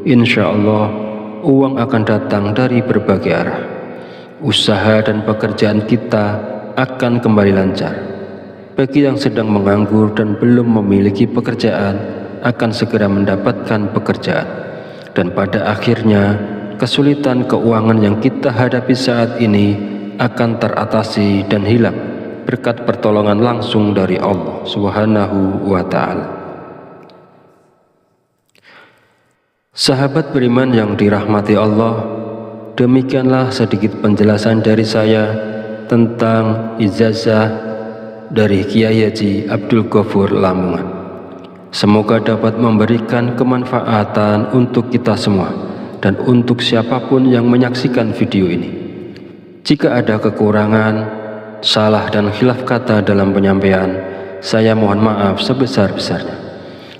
insya Allah uang akan datang dari berbagai arah. Usaha dan pekerjaan kita akan kembali lancar. Bagi yang sedang menganggur dan belum memiliki pekerjaan, akan segera mendapatkan pekerjaan. Dan pada akhirnya, kesulitan keuangan yang kita hadapi saat ini akan teratasi dan hilang berkat pertolongan langsung dari Allah Subhanahu wa Ta'ala. Sahabat beriman yang dirahmati Allah, demikianlah sedikit penjelasan dari saya tentang ijazah dari Kiai Haji Abdul Ghafur Lamongan. Semoga dapat memberikan kemanfaatan untuk kita semua dan untuk siapapun yang menyaksikan video ini. Jika ada kekurangan, salah dan khilaf kata dalam penyampaian, saya mohon maaf sebesar-besarnya.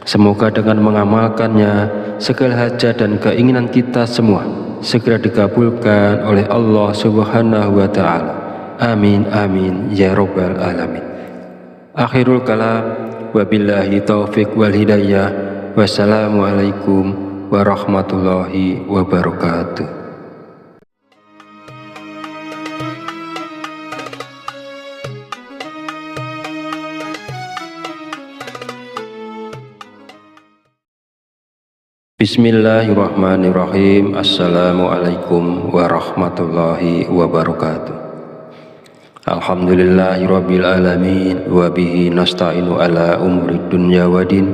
Semoga dengan mengamalkannya, segala hajat dan keinginan kita semua segera dikabulkan oleh Allah Subhanahu wa Ta'ala. Amin amin ya rabbal alamin. Akhirul kalam, wabillahi taufiq wal hidayah. Wassalamualaikum warahmatullahi wabarakatuh. Bismillahirrahmanirrahim. Assalamualaikum warahmatullahi wabarakatuh. Alhamdulillahirabbil alamin wa bihi nasta'inu ala umurid dunya waddin.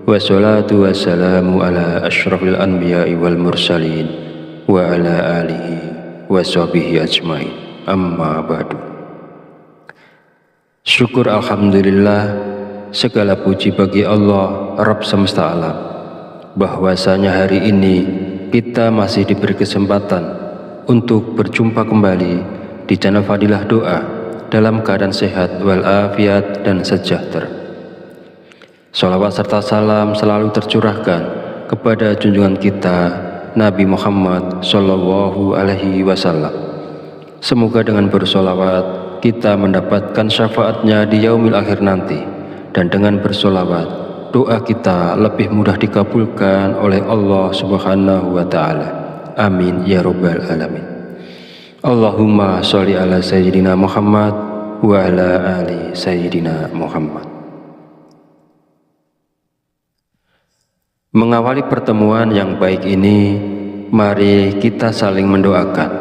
Wassalatu wassalamu ala asyrafil anbiya'i wal mursalin wa ala alihi wa sahbihi ajmain. Amma ba'du. Syukur alhamdulillah, segala puji bagi Allah Rabb semesta alam, bahwasanya hari ini kita masih diberi kesempatan untuk berjumpa kembali di channel Fadilah Doa dalam keadaan sehat walafiat dan sejahtera. Sholawat serta salam selalu tercurahkan kepada junjungan kita Nabi Muhammad Sallallahu Alaihi Wasallam. Semoga dengan bersolawat kita mendapatkan syafaatnya di yaumil akhir nanti, dan dengan bersolawat doa kita lebih mudah dikabulkan oleh Allah Subhanahu wa Ta'ala. Amin ya rabbal alamin. Allahumma sholli ala sayyidina Muhammad wa ala ali sayyidina Muhammad. Mengawali pertemuan yang baik ini, mari kita saling mendoakan.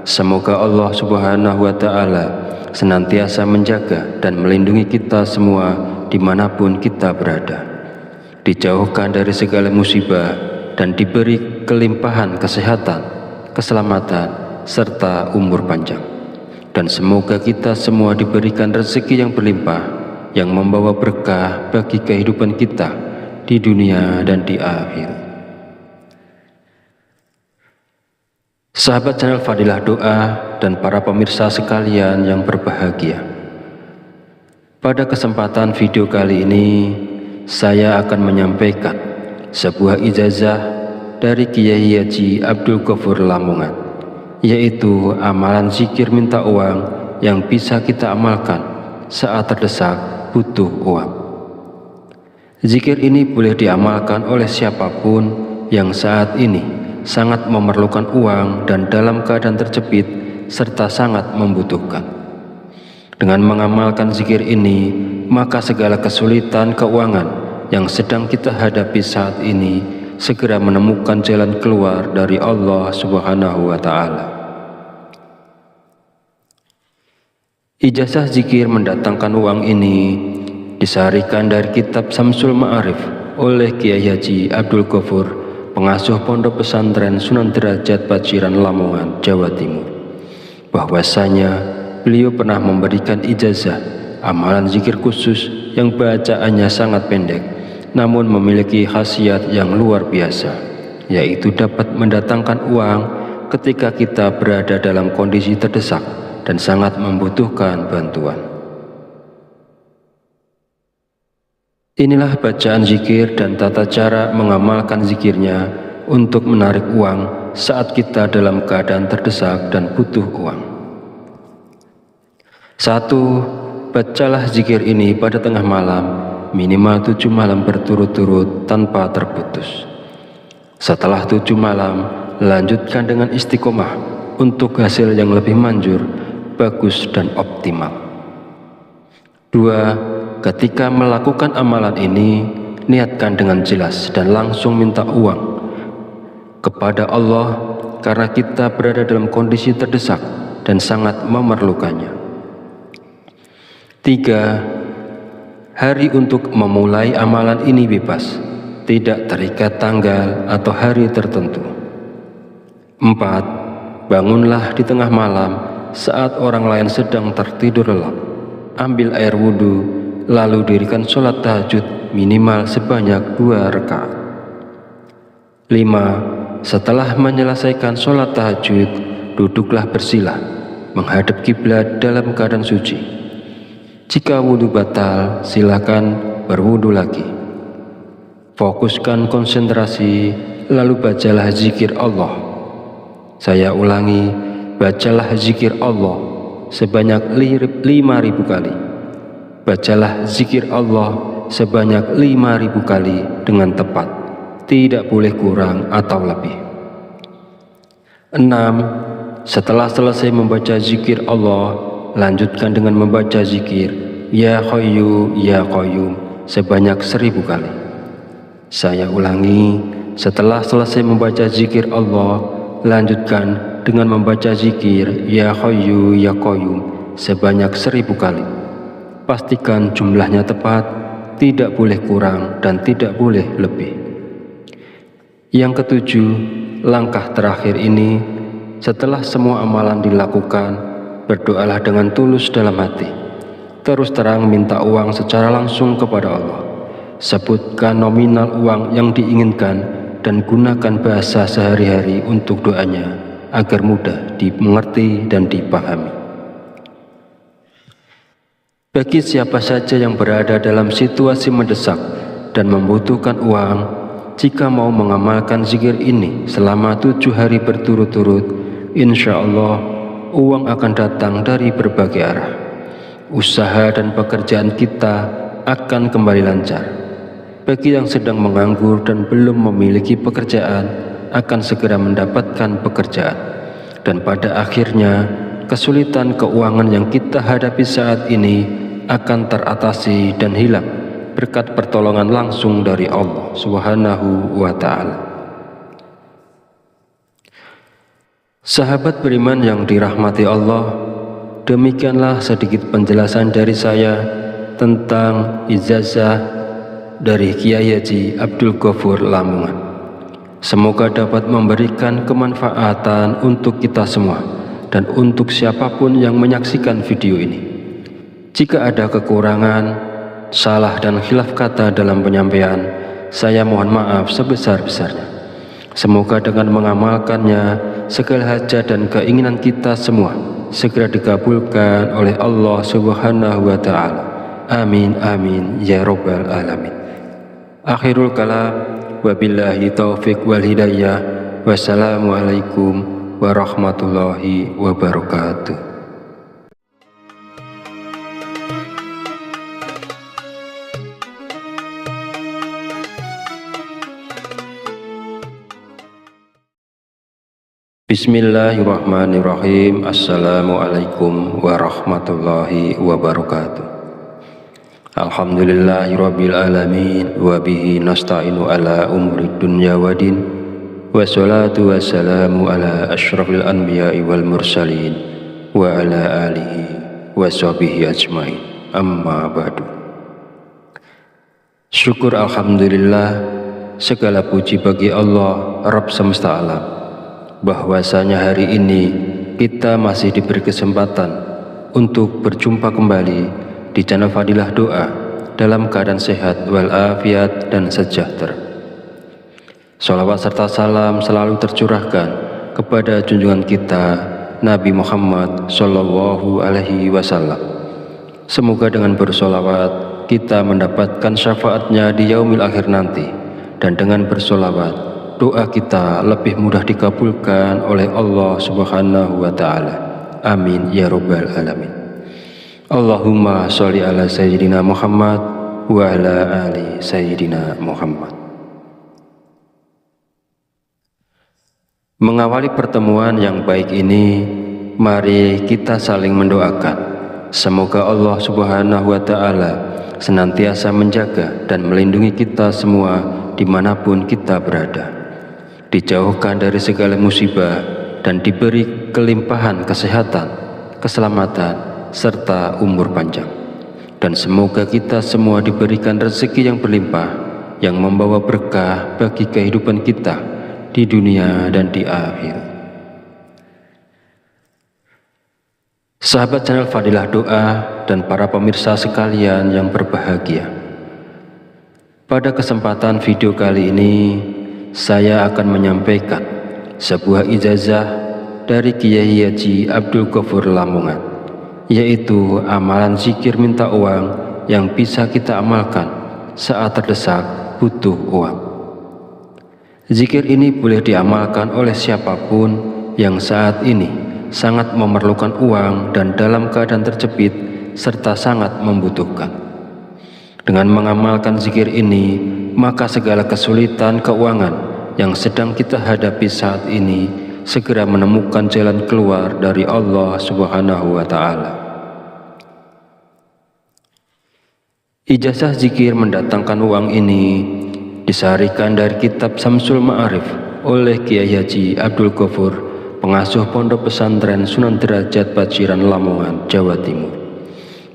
Semoga Allah Subhanahu wa Ta'ala senantiasa menjaga dan melindungi kita semua dimanapun kita berada, dijauhkan dari segala musibah dan diberi kelimpahan kesehatan, keselamatan, serta umur panjang. Dan semoga kita semua diberikan rezeki yang berlimpah, yang membawa berkah bagi kehidupan kita di dunia dan di akhirat. Sahabat channel Fadilah Doa dan para pemirsa sekalian yang berbahagia, pada kesempatan video kali ini saya akan menyampaikan sebuah ijazah dari Kiai Haji Abdul Ghafur Lamongan, yaitu amalan zikir minta uang yang bisa kita amalkan saat terdesak butuh uang. Zikir ini boleh diamalkan oleh siapapun yang saat ini sangat memerlukan uang dan dalam keadaan terjepit serta sangat membutuhkan. Dengan mengamalkan zikir ini, maka segala kesulitan keuangan yang sedang kita hadapi saat ini segera menemukan jalan keluar dari Allah Subhanahu wa Ta'ala. Ijazah zikir mendatangkan uang ini disarikan dari kitab Samsul Ma'arif oleh Kiai Haji Abdul Ghafur, pengasuh Pondok Pesantren Sunan Derajat Paciran Lamongan, Jawa Timur, bahwasanya beliau pernah memberikan ijazah amalan zikir khusus yang bacaannya sangat pendek namun memiliki khasiat yang luar biasa, yaitu dapat mendatangkan uang ketika kita berada dalam kondisi terdesak dan sangat membutuhkan bantuan. Inilah bacaan zikir dan tata cara mengamalkan zikirnya untuk menarik uang saat kita dalam keadaan terdesak dan butuh uang. 1. Bacalah zikir ini pada tengah malam, minimal 7 malam berturut-turut tanpa terputus. Setelah 7 malam, lanjutkan dengan istiqomah untuk hasil yang lebih manjur, bagus dan optimal. 2. Ketika melakukan amalan ini, niatkan dengan jelas dan langsung minta uang kepada Allah karena kita berada dalam kondisi terdesak dan sangat memerlukannya. 3. Hari untuk memulai amalan ini bebas, tidak terikat tanggal atau hari tertentu. 4. Bangunlah di tengah malam saat orang lain sedang tertidur lelap. ambil air wudhu, lalu dirikan sholat tahajud minimal sebanyak 2 rakaat. 5. Setelah menyelesaikan sholat tahajud, duduklah bersila, menghadap kiblat dalam keadaan suci. Jika wudhu batal, silakan berwudhu lagi. Fokuskan konsentrasi, lalu bacalah zikir Allah. Saya ulangi, bacalah zikir Allah sebanyak 5.000 kali. Bacalah zikir Allah sebanyak 5.000 kali dengan tepat, tidak boleh kurang atau lebih. 6. Setelah selesai membaca zikir Allah, lanjutkan dengan membaca zikir Ya Hayyu Ya Qayyum sebanyak 1.000 kali. Saya ulangi, setelah selesai membaca zikir Allah, lanjutkan dengan membaca zikir Ya Hayyu Ya Qayyum sebanyak 1.000 kali. Pastikan jumlahnya tepat, tidak boleh kurang dan tidak boleh lebih. Yang ketujuh, langkah terakhir ini, setelah semua amalan dilakukan, berdoalah dengan tulus dalam hati. Terus terang minta uang secara langsung kepada Allah. Sebutkan nominal uang yang diinginkan dan gunakan bahasa sehari-hari untuk doanya agar mudah dimengerti dan dipahami. Bagi siapa saja yang berada dalam situasi mendesak dan membutuhkan uang, jika mau mengamalkan zikir ini selama 7 hari berturut-turut, insya Allah uang akan datang dari berbagai arah. Usaha dan pekerjaan kita akan kembali lancar. Bagi yang sedang menganggur dan belum memiliki pekerjaan, akan segera mendapatkan pekerjaan. Dan pada akhirnya, kesulitan keuangan yang kita hadapi saat ini akan teratasi dan hilang berkat pertolongan langsung dari Allah Subhanahu wa Ta'ala. Sahabat beriman yang dirahmati Allah, demikianlah sedikit penjelasan dari saya tentang ijazah dari Kiai Haji Abdul Ghafur Lamongan. Semoga dapat memberikan kemanfaatan untuk kita semua dan untuk siapapun yang menyaksikan video ini. Jika ada kekurangan, salah dan khilaf kata dalam penyampaian, saya mohon maaf sebesar-besarnya. Semoga dengan mengamalkannya, segala hajat dan keinginan kita semua segera dikabulkan oleh Allah Subhanahu wa Ta'ala. Amin amin ya rabbal alamin. Akhirul kalam, wabillahi taufiq wal hidayah. Wassalamualaikum warahmatullahi wabarakatuh. Bismillahirrahmanirrahim. Assalamualaikum warahmatullahi wabarakatuh. Alhamdulillahirabbil alamin wa bihi nasta'inu ala umuri dunya waddin. Wassalatu wassalamu ala asyrafil anbiya'i wal mursalin wa ala alihi wa sahbihi ajmain. Amma ba'du. Syukur alhamdulillah, segala puji bagi Allah Rabb semesta alam, bahwasanya hari ini kita masih diberi kesempatan untuk berjumpa kembali di channel Fadilah Doa dalam keadaan sehat walafiat dan sejahtera. Sholawat serta salam selalu tercurahkan kepada junjungan kita Nabi Muhammad Sallallahu Alaihi Wasallam. Semoga dengan bersholawat kita mendapatkan syafaatnya di yaumil akhir nanti, dan dengan bersholawat doa kita lebih mudah dikabulkan oleh Allah Subhanahu wa Ta'ala. Amin ya rabbal alamin. Allahumma sholli ala Sayyidina Muhammad wa ala ali Sayyidina Muhammad. Mengawali pertemuan yang baik ini, mari kita saling mendoakan. Semoga Allah Subhanahu wa Ta'ala senantiasa menjaga dan melindungi kita semua dimanapun kita berada, dijauhkan dari segala musibah dan diberi kelimpahan kesehatan, keselamatan, serta umur panjang. Dan semoga kita semua diberikan rezeki yang berlimpah, yang membawa berkah bagi kehidupan kita di dunia dan di akhirat. Sahabat channel Fadilah Doa dan para pemirsa sekalian yang berbahagia, pada kesempatan video kali ini saya akan menyampaikan sebuah ijazah dari Kiai Haji Abdul Ghafur Lamongan, yaitu amalan zikir minta uang yang bisa kita amalkan saat terdesak butuh uang. Zikir ini boleh diamalkan oleh siapapun yang saat ini sangat memerlukan uang dan dalam keadaan terjepit serta sangat membutuhkan. Dengan mengamalkan zikir ini, maka segala kesulitan keuangan yang sedang kita hadapi saat ini segera menemukan jalan keluar dari Allah Subhanahu wa Ta'ala. Ijazah zikir mendatangkan uang ini disarikan dari kitab Samsul Ma'arif oleh Kiai Haji Abdul Ghafur, pengasuh Pondok Pesantren Sunan Derajat Paciran Lamongan, Jawa Timur,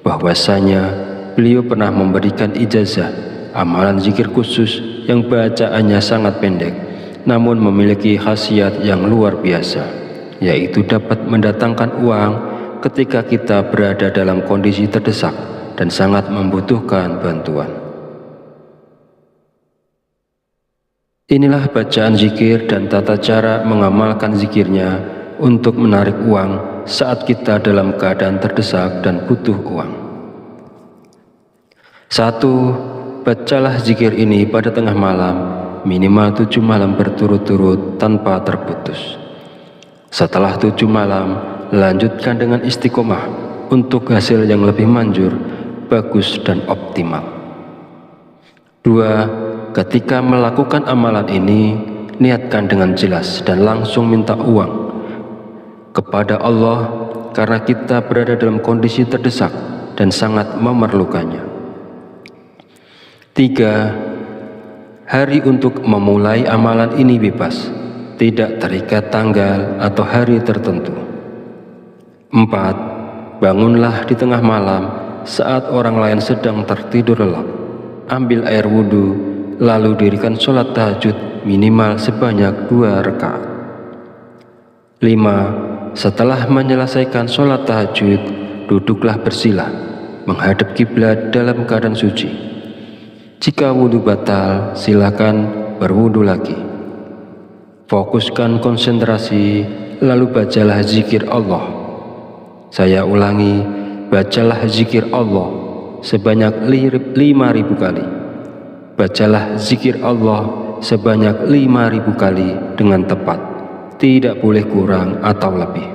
bahwasanya beliau pernah memberikan ijazah amalan zikir khusus yang bacaannya sangat pendek namun memiliki khasiat yang luar biasa, yaitu dapat mendatangkan uang ketika kita berada dalam kondisi terdesak dan sangat membutuhkan bantuan. Inilah bacaan zikir dan tata cara mengamalkan zikirnya untuk menarik uang saat kita dalam keadaan terdesak dan butuh uang. 1. Bacalah zikir ini pada tengah malam, minimal 7 malam berturut-turut tanpa terputus. Setelah 7 malam, lanjutkan dengan istiqomah untuk hasil yang lebih manjur, bagus dan optimal. 2. Ketika melakukan amalan ini, niatkan dengan jelas dan langsung minta uang kepada Allah karena kita berada dalam kondisi terdesak dan sangat memerlukannya. 3. Hari untuk memulai amalan ini bebas, tidak terikat tanggal atau hari tertentu. 4. Bangunlah di tengah malam saat orang lain sedang tertidur lelap. Ambil air wudhu, lalu dirikan sholat tahajud minimal sebanyak 2 rakaat. 5. Setelah menyelesaikan sholat tahajud, duduklah bersila, menghadap kiblat dalam keadaan suci. Jika wudhu batal, silakan berwudhu lagi. Fokuskan konsentrasi, lalu bacalah zikir Allah. Saya ulangi, bacalah zikir Allah sebanyak 5.000 kali. Bacalah zikir Allah sebanyak 5.000 kali dengan tepat, tidak boleh kurang atau lebih.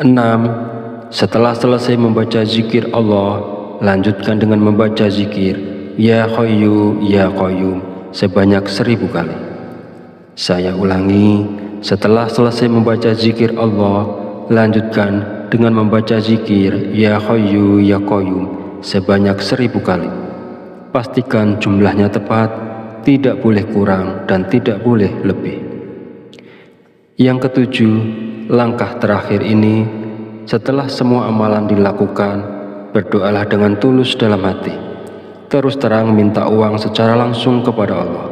6. Setelah selesai membaca zikir Allah, lanjutkan dengan membaca zikir Ya Hayyu Ya Qayyum sebanyak 1.000 kali. Saya ulangi, setelah selesai membaca zikir Allah, lanjutkan dengan membaca zikir Ya Hayyu Ya Qayyum sebanyak 1.000 kali. Pastikan jumlahnya tepat, tidak boleh kurang dan tidak boleh lebih. Yang ketujuh, langkah terakhir ini, setelah semua amalan dilakukan, berdoalah dengan tulus dalam hati. Terus terang minta uang secara langsung kepada Allah.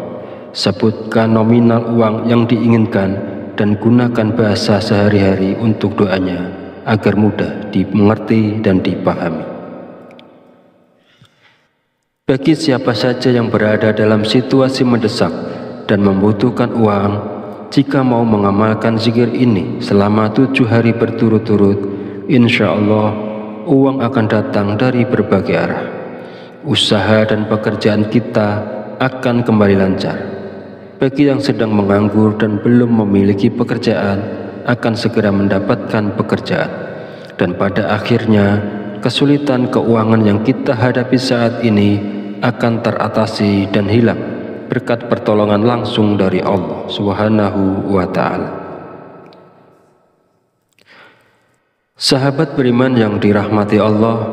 Sebutkan nominal uang yang diinginkan dan gunakan bahasa sehari-hari untuk doanya agar mudah dimengerti dan dipahami. Bagi siapa saja yang berada dalam situasi mendesak dan membutuhkan uang, jika mau mengamalkan zikir ini selama 7 hari berturut-turut, insya Allah uang akan datang dari berbagai arah. Usaha dan pekerjaan kita akan kembali lancar. Bagi yang sedang menganggur dan belum memiliki pekerjaan, akan segera mendapatkan pekerjaan. Dan pada akhirnya, kesulitan keuangan yang kita hadapi saat ini akan teratasi dan hilang berkat pertolongan langsung dari Allah Subhanahu wa Ta'ala. Sahabat beriman yang dirahmati Allah,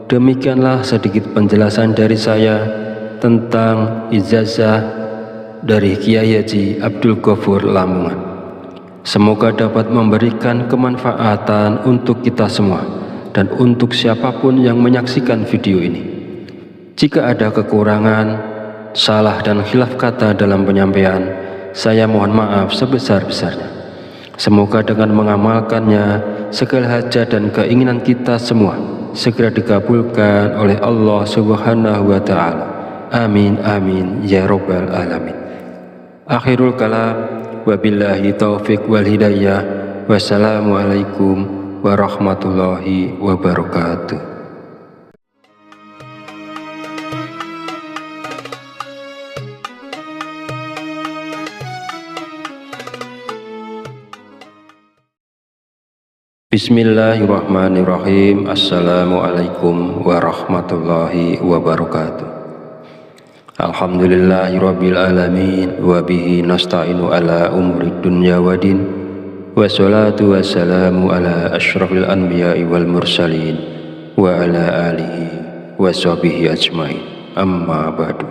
demikianlah sedikit penjelasan dari saya tentang ijazah dari Kiai Haji Abdul Ghafur Lamongan. Semoga dapat memberikan kemanfaatan untuk kita semua dan untuk siapapun yang menyaksikan video ini. Jika ada kekurangan, salah dan khilaf kata dalam penyampaian, saya mohon maaf sebesar-besarnya. Semoga dengan mengamalkannya, segala hajat dan keinginan kita semua segera dikabulkan oleh Allah Subhanahu wa Ta'ala. Amin amin ya Rabbal alamin. Akhirul kalam, wabillahi taufiq wal hidayah. Wassalamualaikum warahmatullahi wabarakatuh. Bismillahirrahmanirrahim. Assalamualaikum warahmatullahi wabarakatuh. Alhamdulillahirabbil alamin wa bihi nasta'inu ala umuri dunya waddin. Wassalatu wassalamu ala asyrafil anbiya'i wal mursalin wa ala alihi washabihi ajmain. Amma ba'du.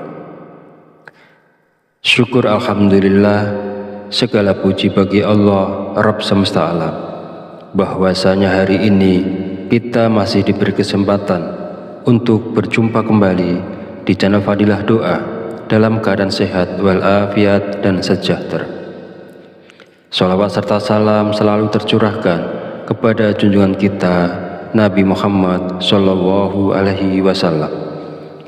Syukur alhamdulillah, segala puji bagi Allah Rabb semesta alam, bahwasanya hari ini kita masih diberi kesempatan untuk berjumpa kembali di channel Fadilah Doa dalam keadaan sehat walafiat dan sejahtera. Sholawat serta salam selalu tercurahkan kepada junjungan kita Nabi Muhammad Sallallahu Alaihi Wasallam.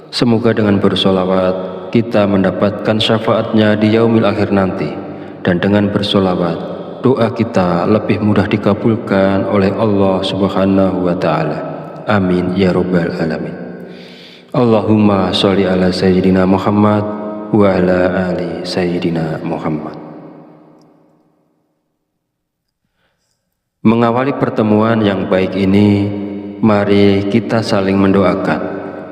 Semoga dengan bersolawat kita mendapatkan syafaatnya di yaumil akhir nanti, dan dengan bersolawat doa kita lebih mudah dikabulkan oleh Allah Subhanahu wa Ta'ala. Amin ya Rabbal alamin. Allahumma sholli ala Sayyidina Muhammad wa ala ali Sayyidina Muhammad. Mengawali pertemuan yang baik ini, mari kita saling mendoakan.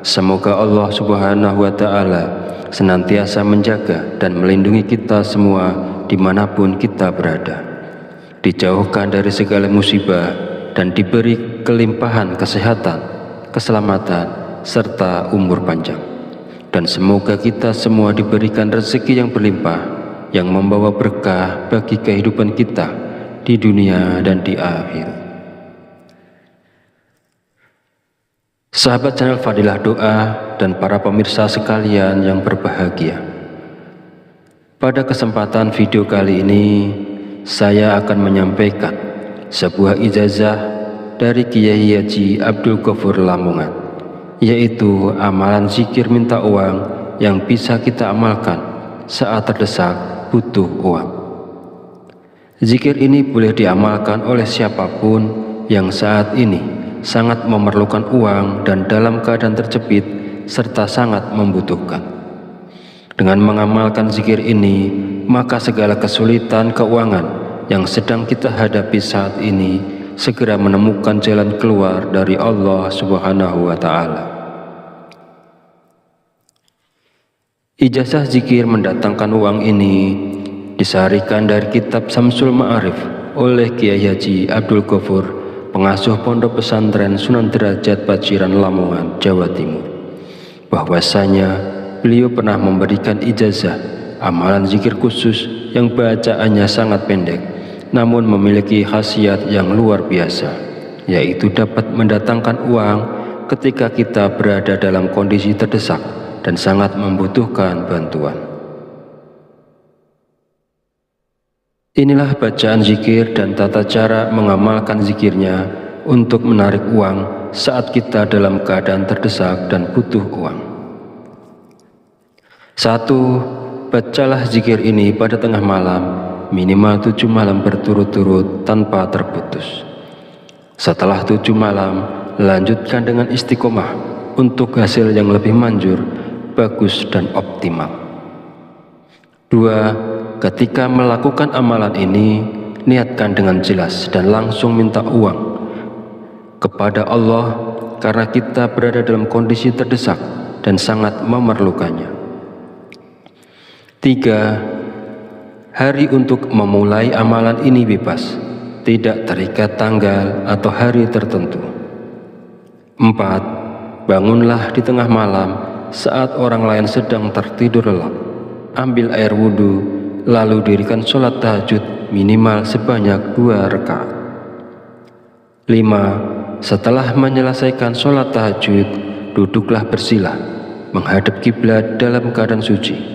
Semoga Allah Subhanahu wa Ta'ala senantiasa menjaga dan melindungi kita semua dimanapun kita berada, dijauhkan dari segala musibah, dan diberi kelimpahan kesehatan, keselamatan, serta umur panjang. Dan semoga kita semua diberikan rezeki yang berlimpah, yang membawa berkah bagi kehidupan kita di dunia dan di akhirat. Sahabat channel Fadilah Doa dan para pemirsa sekalian yang berbahagia, pada kesempatan video kali ini saya akan menyampaikan sebuah ijazah dari Kiai Haji Abdul Ghafur Lamongan, yaitu amalan zikir minta uang yang bisa kita amalkan saat terdesak butuh uang. Zikir ini boleh diamalkan oleh siapapun yang saat ini sangat memerlukan uang dan dalam keadaan terjepit serta sangat membutuhkan. Dengan mengamalkan zikir ini, maka segala kesulitan keuangan yang sedang kita hadapi saat ini segera menemukan jalan keluar dari Allah Subhanahu wa Ta'ala. Ijazah zikir mendatangkan uang ini disarikan dari kitab Samsul Ma'arif oleh Kiai Haji Abdul Ghafur, pengasuh Pondok Pesantren Sunan Derajat Paciran Lamongan, Jawa Timur, bahwasanya beliau pernah memberikan ijazah amalan zikir khusus yang bacaannya sangat pendek namun memiliki khasiat yang luar biasa, yaitu dapat mendatangkan uang ketika kita berada dalam kondisi terdesak dan sangat membutuhkan bantuan. Inilah bacaan zikir dan tata cara mengamalkan zikirnya untuk menarik uang saat kita dalam keadaan terdesak dan butuh uang. 1. Bacalah zikir ini pada tengah malam, minimal 7 malam berturut-turut tanpa terputus. Setelah 7 malam, lanjutkan dengan istiqomah untuk hasil yang lebih manjur, bagus dan optimal. 2. Ketika melakukan amalan ini, niatkan dengan jelas dan langsung minta uang kepada Allah karena kita berada dalam kondisi terdesak dan sangat memerlukannya. 3. Hari untuk memulai amalan ini bebas, tidak terikat tanggal atau hari tertentu. 4. Bangunlah di tengah malam saat orang lain sedang tertidur lelap. Ambil air wudhu, lalu dirikan sholat tahajud minimal sebanyak 2 rakaat. 5. Setelah menyelesaikan sholat tahajud, duduklah bersila, menghadap kiblat dalam keadaan suci.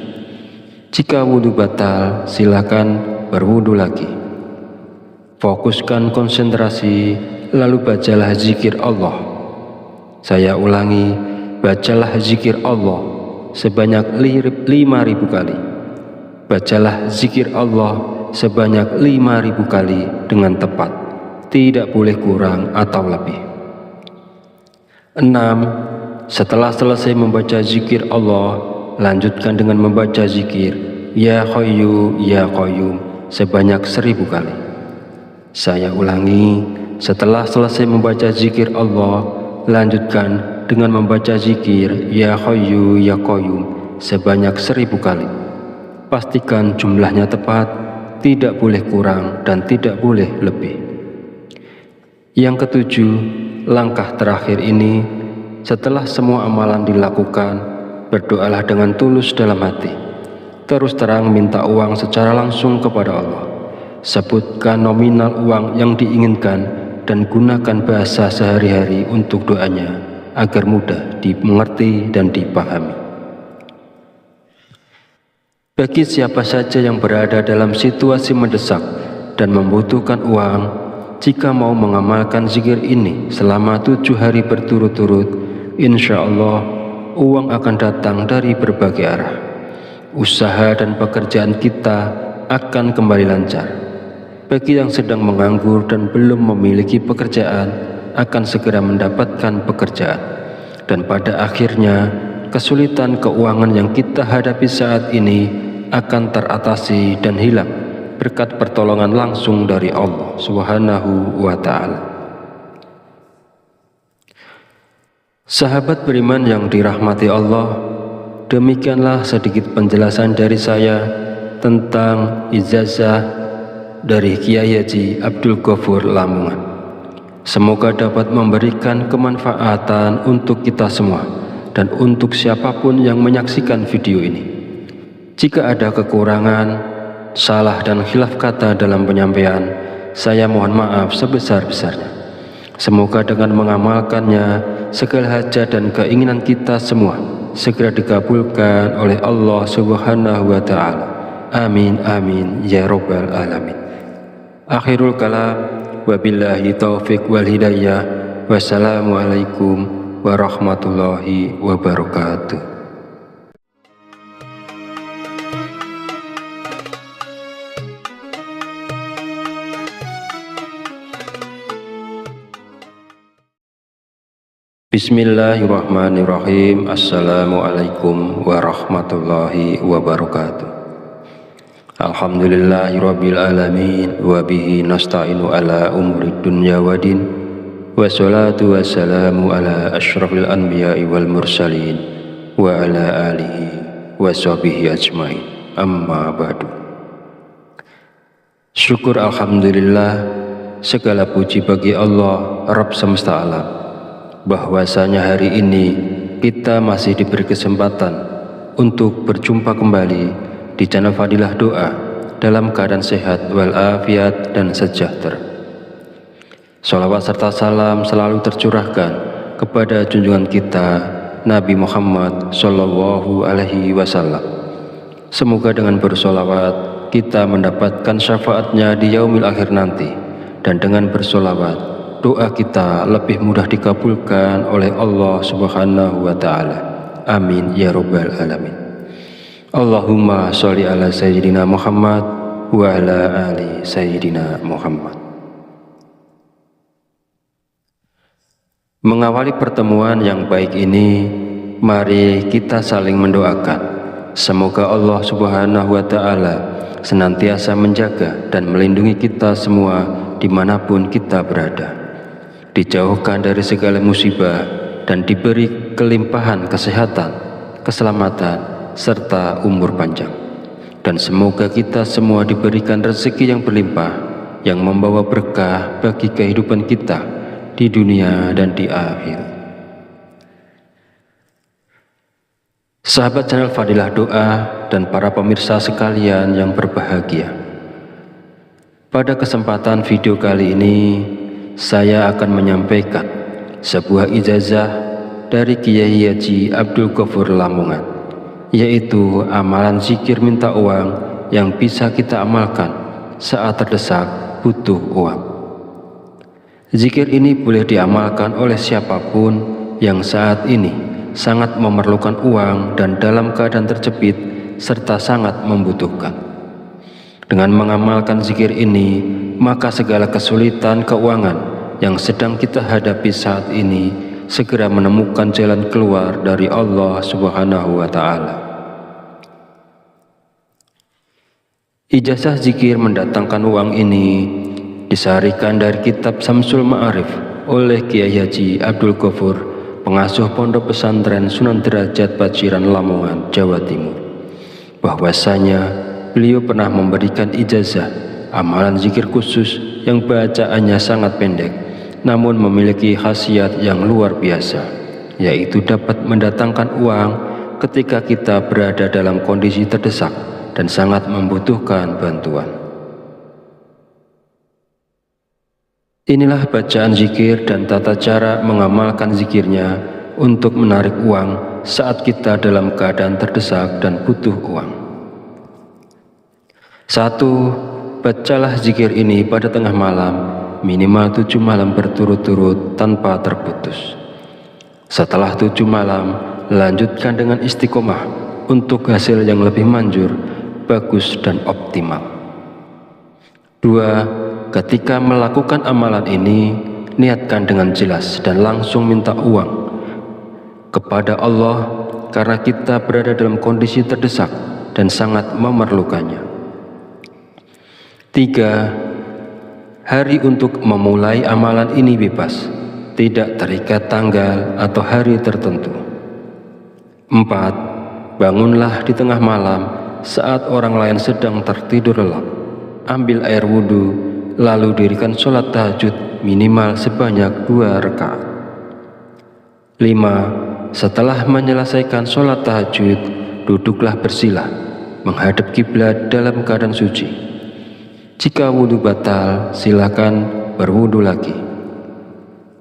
Jika wudhu batal, silakan berwudhu lagi. Fokuskan konsentrasi, lalu bacalah zikir Allah. Saya ulangi, bacalah zikir Allah sebanyak 5.000 kali. Bacalah zikir Allah sebanyak 5.000 kali dengan tepat, tidak boleh kurang atau lebih. 6. Setelah selesai membaca zikir Allah, lanjutkan dengan membaca zikir Ya Hayyu Ya Qayyum sebanyak 1.000 kali. Saya ulangi, setelah selesai membaca zikir Allah, lanjutkan dengan membaca zikir Ya Hayyu Ya Qayyum sebanyak 1.000 kali. Pastikan jumlahnya tepat, tidak boleh kurang dan tidak boleh lebih. Yang ketujuh, langkah terakhir ini, setelah semua amalan dilakukan, berdoalah dengan tulus dalam hati. Terus terang minta uang secara langsung kepada Allah. Sebutkan nominal uang yang diinginkan dan gunakan bahasa sehari-hari untuk doanya agar mudah dimengerti dan dipahami. Bagi siapa saja yang berada dalam situasi mendesak dan membutuhkan uang, jika mau mengamalkan zikir ini selama 7 hari berturut-turut, insya Allah uang akan datang dari berbagai arah. Usaha dan pekerjaan kita akan kembali lancar. Bagi yang sedang menganggur dan belum memiliki pekerjaan, akan segera mendapatkan pekerjaan. Dan pada akhirnya, kesulitan keuangan yang kita hadapi saat ini akan teratasi dan hilang berkat pertolongan langsung dari Allah Subhanahu wa Ta'ala. Sahabat beriman yang dirahmati Allah, demikianlah sedikit penjelasan dari saya tentang ijazah dari Kiai Haji Abdul Ghafur Lamongan. Semoga dapat memberikan kemanfaatan untuk kita semua dan untuk siapapun yang menyaksikan video ini. Jika ada kekurangan, salah dan khilaf kata dalam penyampaian, saya mohon maaf sebesar-besarnya. Semoga dengan mengamalkannya, segala hajat dan keinginan kita semua segera dikabulkan oleh Allah Subhanahu wa Ta'ala. Amin amin ya rabbal alamin. Akhirul kalam, wabillahi taufiq wal hidayah. Wassalamualaikum warahmatullahi wabarakatuh. Bismillahirrahmanirrahim. Assalamualaikum warahmatullahi wabarakatuh. Alhamdulillahirabbil alamin wa bihi nasta'inu ala umurid dunya waddin. Wassalatu wassalamu ala asyrafil anbiya'i wal mursalin wa ala alihi wa sahbihi ajmain. Amma ba'du. Syukur alhamdulillah, segala puji bagi Allah Rabb semesta alam, bahwasanya hari ini kita masih diberi kesempatan untuk berjumpa kembali di channel Fadilah Doa dalam keadaan sehat walafiat dan sejahtera. Sholawat serta salam selalu tercurahkan kepada junjungan kita Nabi Muhammad Sallallahu Alaihi Wasallam. Semoga dengan bersolawat kita mendapatkan syafaatnya di yaumil akhir nanti, dan dengan bersolawat doa kita lebih mudah dikabulkan oleh Allah Subhanahu wa Ta'ala. Amin ya rabbal alamin. Allahumma sholli ala sayyidina Muhammad wa ala ali sayyidina Muhammad. Mengawali pertemuan yang baik ini, mari kita saling mendoakan. Semoga Allah Subhanahu wa Ta'ala senantiasa menjaga dan melindungi kita semua dimanapun kita berada, dijauhkan dari segala musibah dan diberi kelimpahan kesehatan, keselamatan, serta umur panjang. Dan semoga kita semua diberikan rezeki yang berlimpah, yang membawa berkah bagi kehidupan kita di dunia dan di akhirat. Sahabat channel Fadilah Doa dan para pemirsa sekalian yang berbahagia, pada kesempatan video kali ini saya akan menyampaikan sebuah ijazah dari Kiai Haji Abdul Ghafur Lamongan, yaitu amalan zikir minta uang yang bisa kita amalkan saat terdesak butuh uang. Zikir ini boleh diamalkan oleh siapapun yang saat ini sangat memerlukan uang dan dalam keadaan terjepit serta sangat membutuhkan. Dengan mengamalkan zikir ini, maka segala kesulitan keuangan yang sedang kita hadapi saat ini segera menemukan jalan keluar dari Allah Subhanahu wa Ta'ala. Ijazah zikir mendatangkan uang ini disarikan dari kitab Samsul Ma'arif oleh Kiai Haji Abdul Ghafur, pengasuh Pondok Pesantren Sunan Derajat Paciran Lamongan, Jawa Timur, bahwasanya beliau pernah memberikan ijazah amalan zikir khusus yang bacaannya sangat pendek namun memiliki khasiat yang luar biasa, yaitu dapat mendatangkan uang ketika kita berada dalam kondisi terdesak dan sangat membutuhkan bantuan. Inilah bacaan zikir dan tata cara mengamalkan zikirnya untuk menarik uang saat kita dalam keadaan terdesak dan butuh uang. 1. Bacalah zikir ini pada tengah malam, minimal 7 malam berturut-turut tanpa terputus. Setelah 7 malam, lanjutkan dengan istiqomah untuk hasil yang lebih manjur, bagus dan optimal. 2. Ketika melakukan amalan ini, niatkan dengan jelas dan langsung minta uang kepada Allah karena kita berada dalam kondisi terdesak dan sangat memerlukannya. 3. Hari untuk memulai amalan ini bebas, tidak terikat tanggal atau hari tertentu. 4. Bangunlah di tengah malam saat orang lain sedang tertidur lelap. Ambil air wudhu, lalu dirikan sholat tahajud minimal sebanyak 2 rakaat. 5. Setelah menyelesaikan sholat tahajud, duduklah bersila, menghadap kiblat dalam keadaan suci. Jika wudhu batal, silakan berwudhu lagi.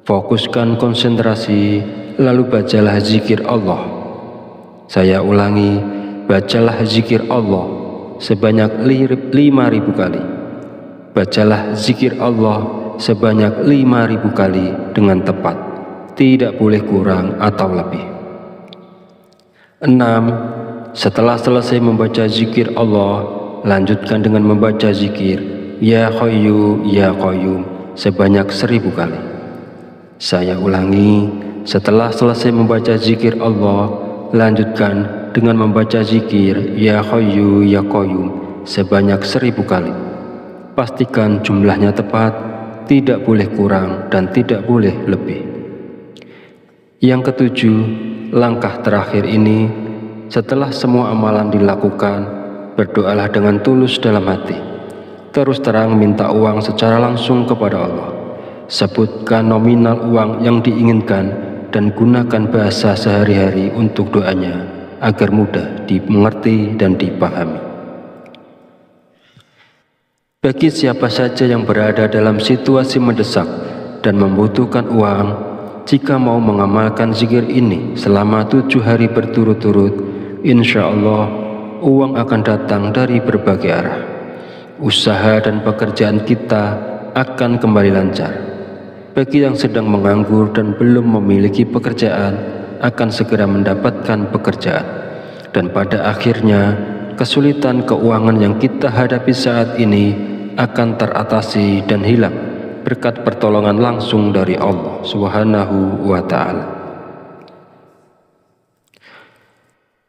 Fokuskan konsentrasi, lalu bacalah zikir Allah. Saya ulangi, bacalah zikir Allah sebanyak 5.000 kali. Bacalah zikir Allah sebanyak 5.000 kali dengan tepat, tidak boleh kurang atau lebih. 6. Setelah selesai membaca zikir Allah, lanjutkan dengan membaca zikir Ya Hayyu Ya Qayyum sebanyak 1.000 kali. Saya ulangi, setelah selesai membaca zikir Allah, lanjutkan dengan membaca zikir Ya Hayyu Ya Qayyum sebanyak 1.000 kali. Pastikan jumlahnya tepat, tidak boleh kurang dan tidak boleh lebih. Yang ketujuh, langkah terakhir ini, setelah semua amalan dilakukan, berdoalah dengan tulus dalam hati. Terus terang minta uang secara langsung kepada Allah. Sebutkan nominal uang yang diinginkan dan gunakan bahasa sehari-hari untuk doanya agar mudah dimengerti dan dipahami. Bagi siapa saja yang berada dalam situasi mendesak dan membutuhkan uang, jika mau mengamalkan zikir ini selama 7 hari berturut-turut, insya Allah uang akan datang dari berbagai arah. Usaha dan pekerjaan kita akan kembali lancar. Bagi yang sedang menganggur dan belum memiliki pekerjaan, akan segera mendapatkan pekerjaan. Dan pada akhirnya, kesulitan keuangan yang kita hadapi saat ini akan teratasi dan hilang berkat pertolongan langsung dari Allah Subhanahu wa Ta'ala.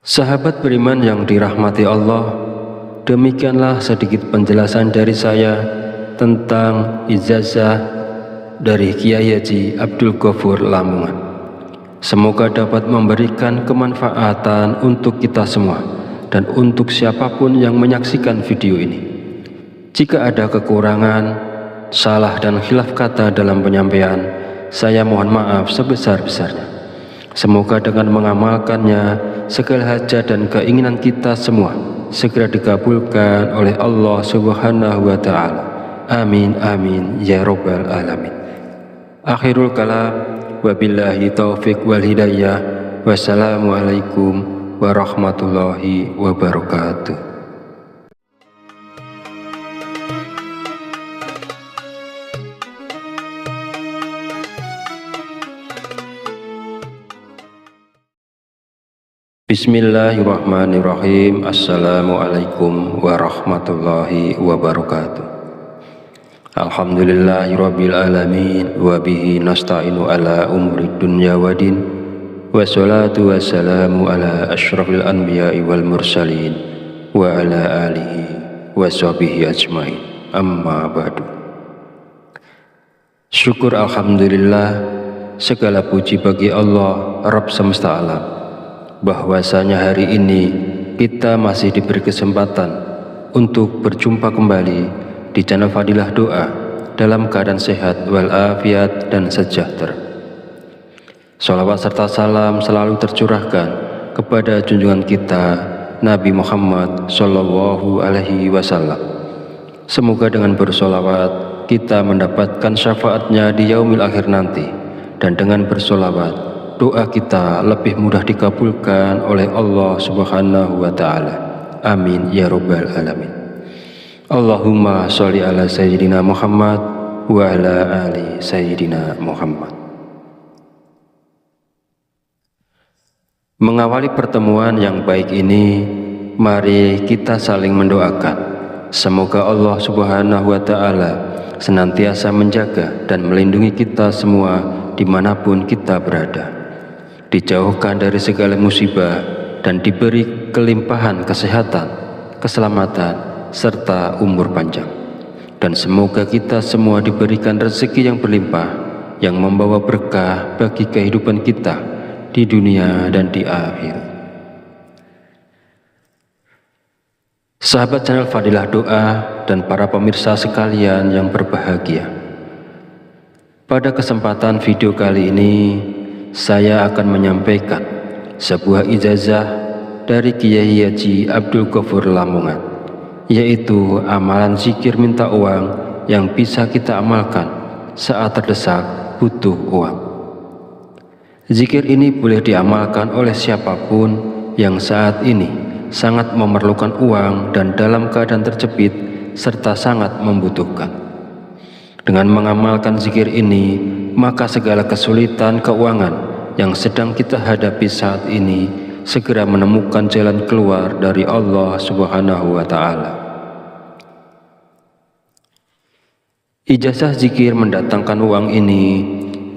Sahabat beriman yang dirahmati Allah, demikianlah sedikit penjelasan dari saya tentang ijazah dari Kiai Haji Abdul Ghafur Lamongan. Semoga dapat memberikan kemanfaatan untuk kita semua dan untuk siapapun yang menyaksikan video ini. Jika ada kekurangan, salah dan khilaf kata dalam penyampaian, saya mohon maaf sebesar-besarnya. Semoga dengan mengamalkannya, segala hajat dan keinginan kita semua segera dikabulkan oleh Allah Subhanahu wa Ta'ala. Amin amin ya rabbal alamin. Akhirul kalam, wabillahi taufiq wal hidayah. Wassalamualaikum warahmatullahi wabarakatuh. Bismillahirrahmanirrahim. Assalamualaikum warahmatullahi wabarakatuh. Alhamdulillahirabbil alamin wa bihi nasta'inu ala umuri dunya waddin. Wassalatu wassalamu ala asyrafil anbiya'i wal mursalin wa ala alihi wa sahbihi ajmain. Amma ba'du. Syukur alhamdulillah, segala puji bagi Allah Rabb semesta alam, bahwasanya hari ini kita masih diberi kesempatan untuk berjumpa kembali di channel Fadilah Doa dalam keadaan sehat walafiat dan sejahtera. Sholawat serta salam selalu tercurahkan kepada junjungan kita Nabi Muhammad Sallallahu Alaihi Wasallam. Semoga dengan bersholawat kita mendapatkan syafaatnya di yaumil akhir nanti, dan dengan bersholawat doa kita lebih mudah dikabulkan oleh Allah Subhanahu wa Ta'ala. Amin ya Rabbal Alamin. Allahumma sholli ala Sayyidina Muhammad wa ala ali Sayyidina Muhammad. Mengawali pertemuan yang baik ini, mari kita saling mendoakan. Semoga Allah Subhanahu wa Ta'ala senantiasa menjaga dan melindungi kita semua dimanapun kita berada, dijauhkan dari segala musibah dan diberi kelimpahan kesehatan, keselamatan, serta umur panjang. Dan semoga kita semua diberikan rezeki yang berlimpah, yang membawa berkah bagi kehidupan kita di dunia dan di akhirat. Sahabat channel Fadilah Doa dan para pemirsa sekalian yang berbahagia, pada kesempatan video kali ini saya akan menyampaikan sebuah ijazah dari Kiai Haji Abdul Ghafur Lamongan, yaitu amalan zikir minta uang yang bisa kita amalkan saat terdesak butuh uang. Zikir ini boleh diamalkan oleh siapapun yang saat ini sangat memerlukan uang dan dalam keadaan terjepit serta sangat membutuhkan. Dengan mengamalkan zikir ini, maka segala kesulitan keuangan yang sedang kita hadapi saat ini segera menemukan jalan keluar dari Allah Subhanahu wa Ta'ala. Ijazah zikir mendatangkan uang ini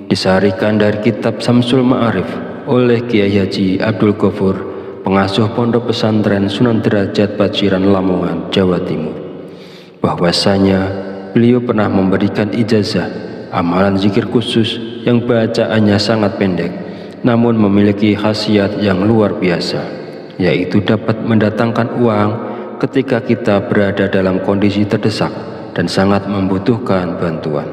disarikan dari kitab Samsul Ma'arif oleh Kiai Haji Abdul Ghafur, pengasuh Pondok Pesantren Sunan Derajat Paciran Lamongan, Jawa Timur, bahwasanya beliau pernah memberikan ijazah amalan zikir khusus yang bacaannya sangat pendek namun memiliki khasiat yang luar biasa, yaitu dapat mendatangkan uang ketika kita berada dalam kondisi terdesak dan sangat membutuhkan bantuan.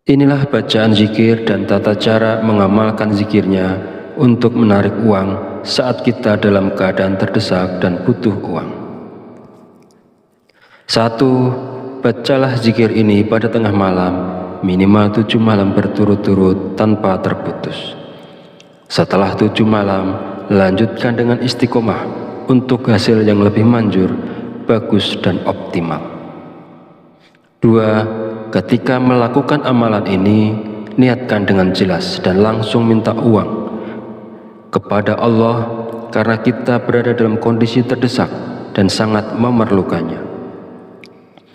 Inilah bacaan zikir dan tata cara mengamalkan zikirnya untuk menarik uang saat kita dalam keadaan terdesak dan butuh uang. 1. Bacalah zikir ini pada tengah malam, minimal 7 malam berturut-turut tanpa terputus. Setelah 7 malam, lanjutkan dengan istiqomah untuk hasil yang lebih manjur, bagus dan optimal. 2. Ketika melakukan amalan ini, niatkan dengan jelas dan langsung minta uang kepada Allah karena kita berada dalam kondisi terdesak dan sangat memerlukannya.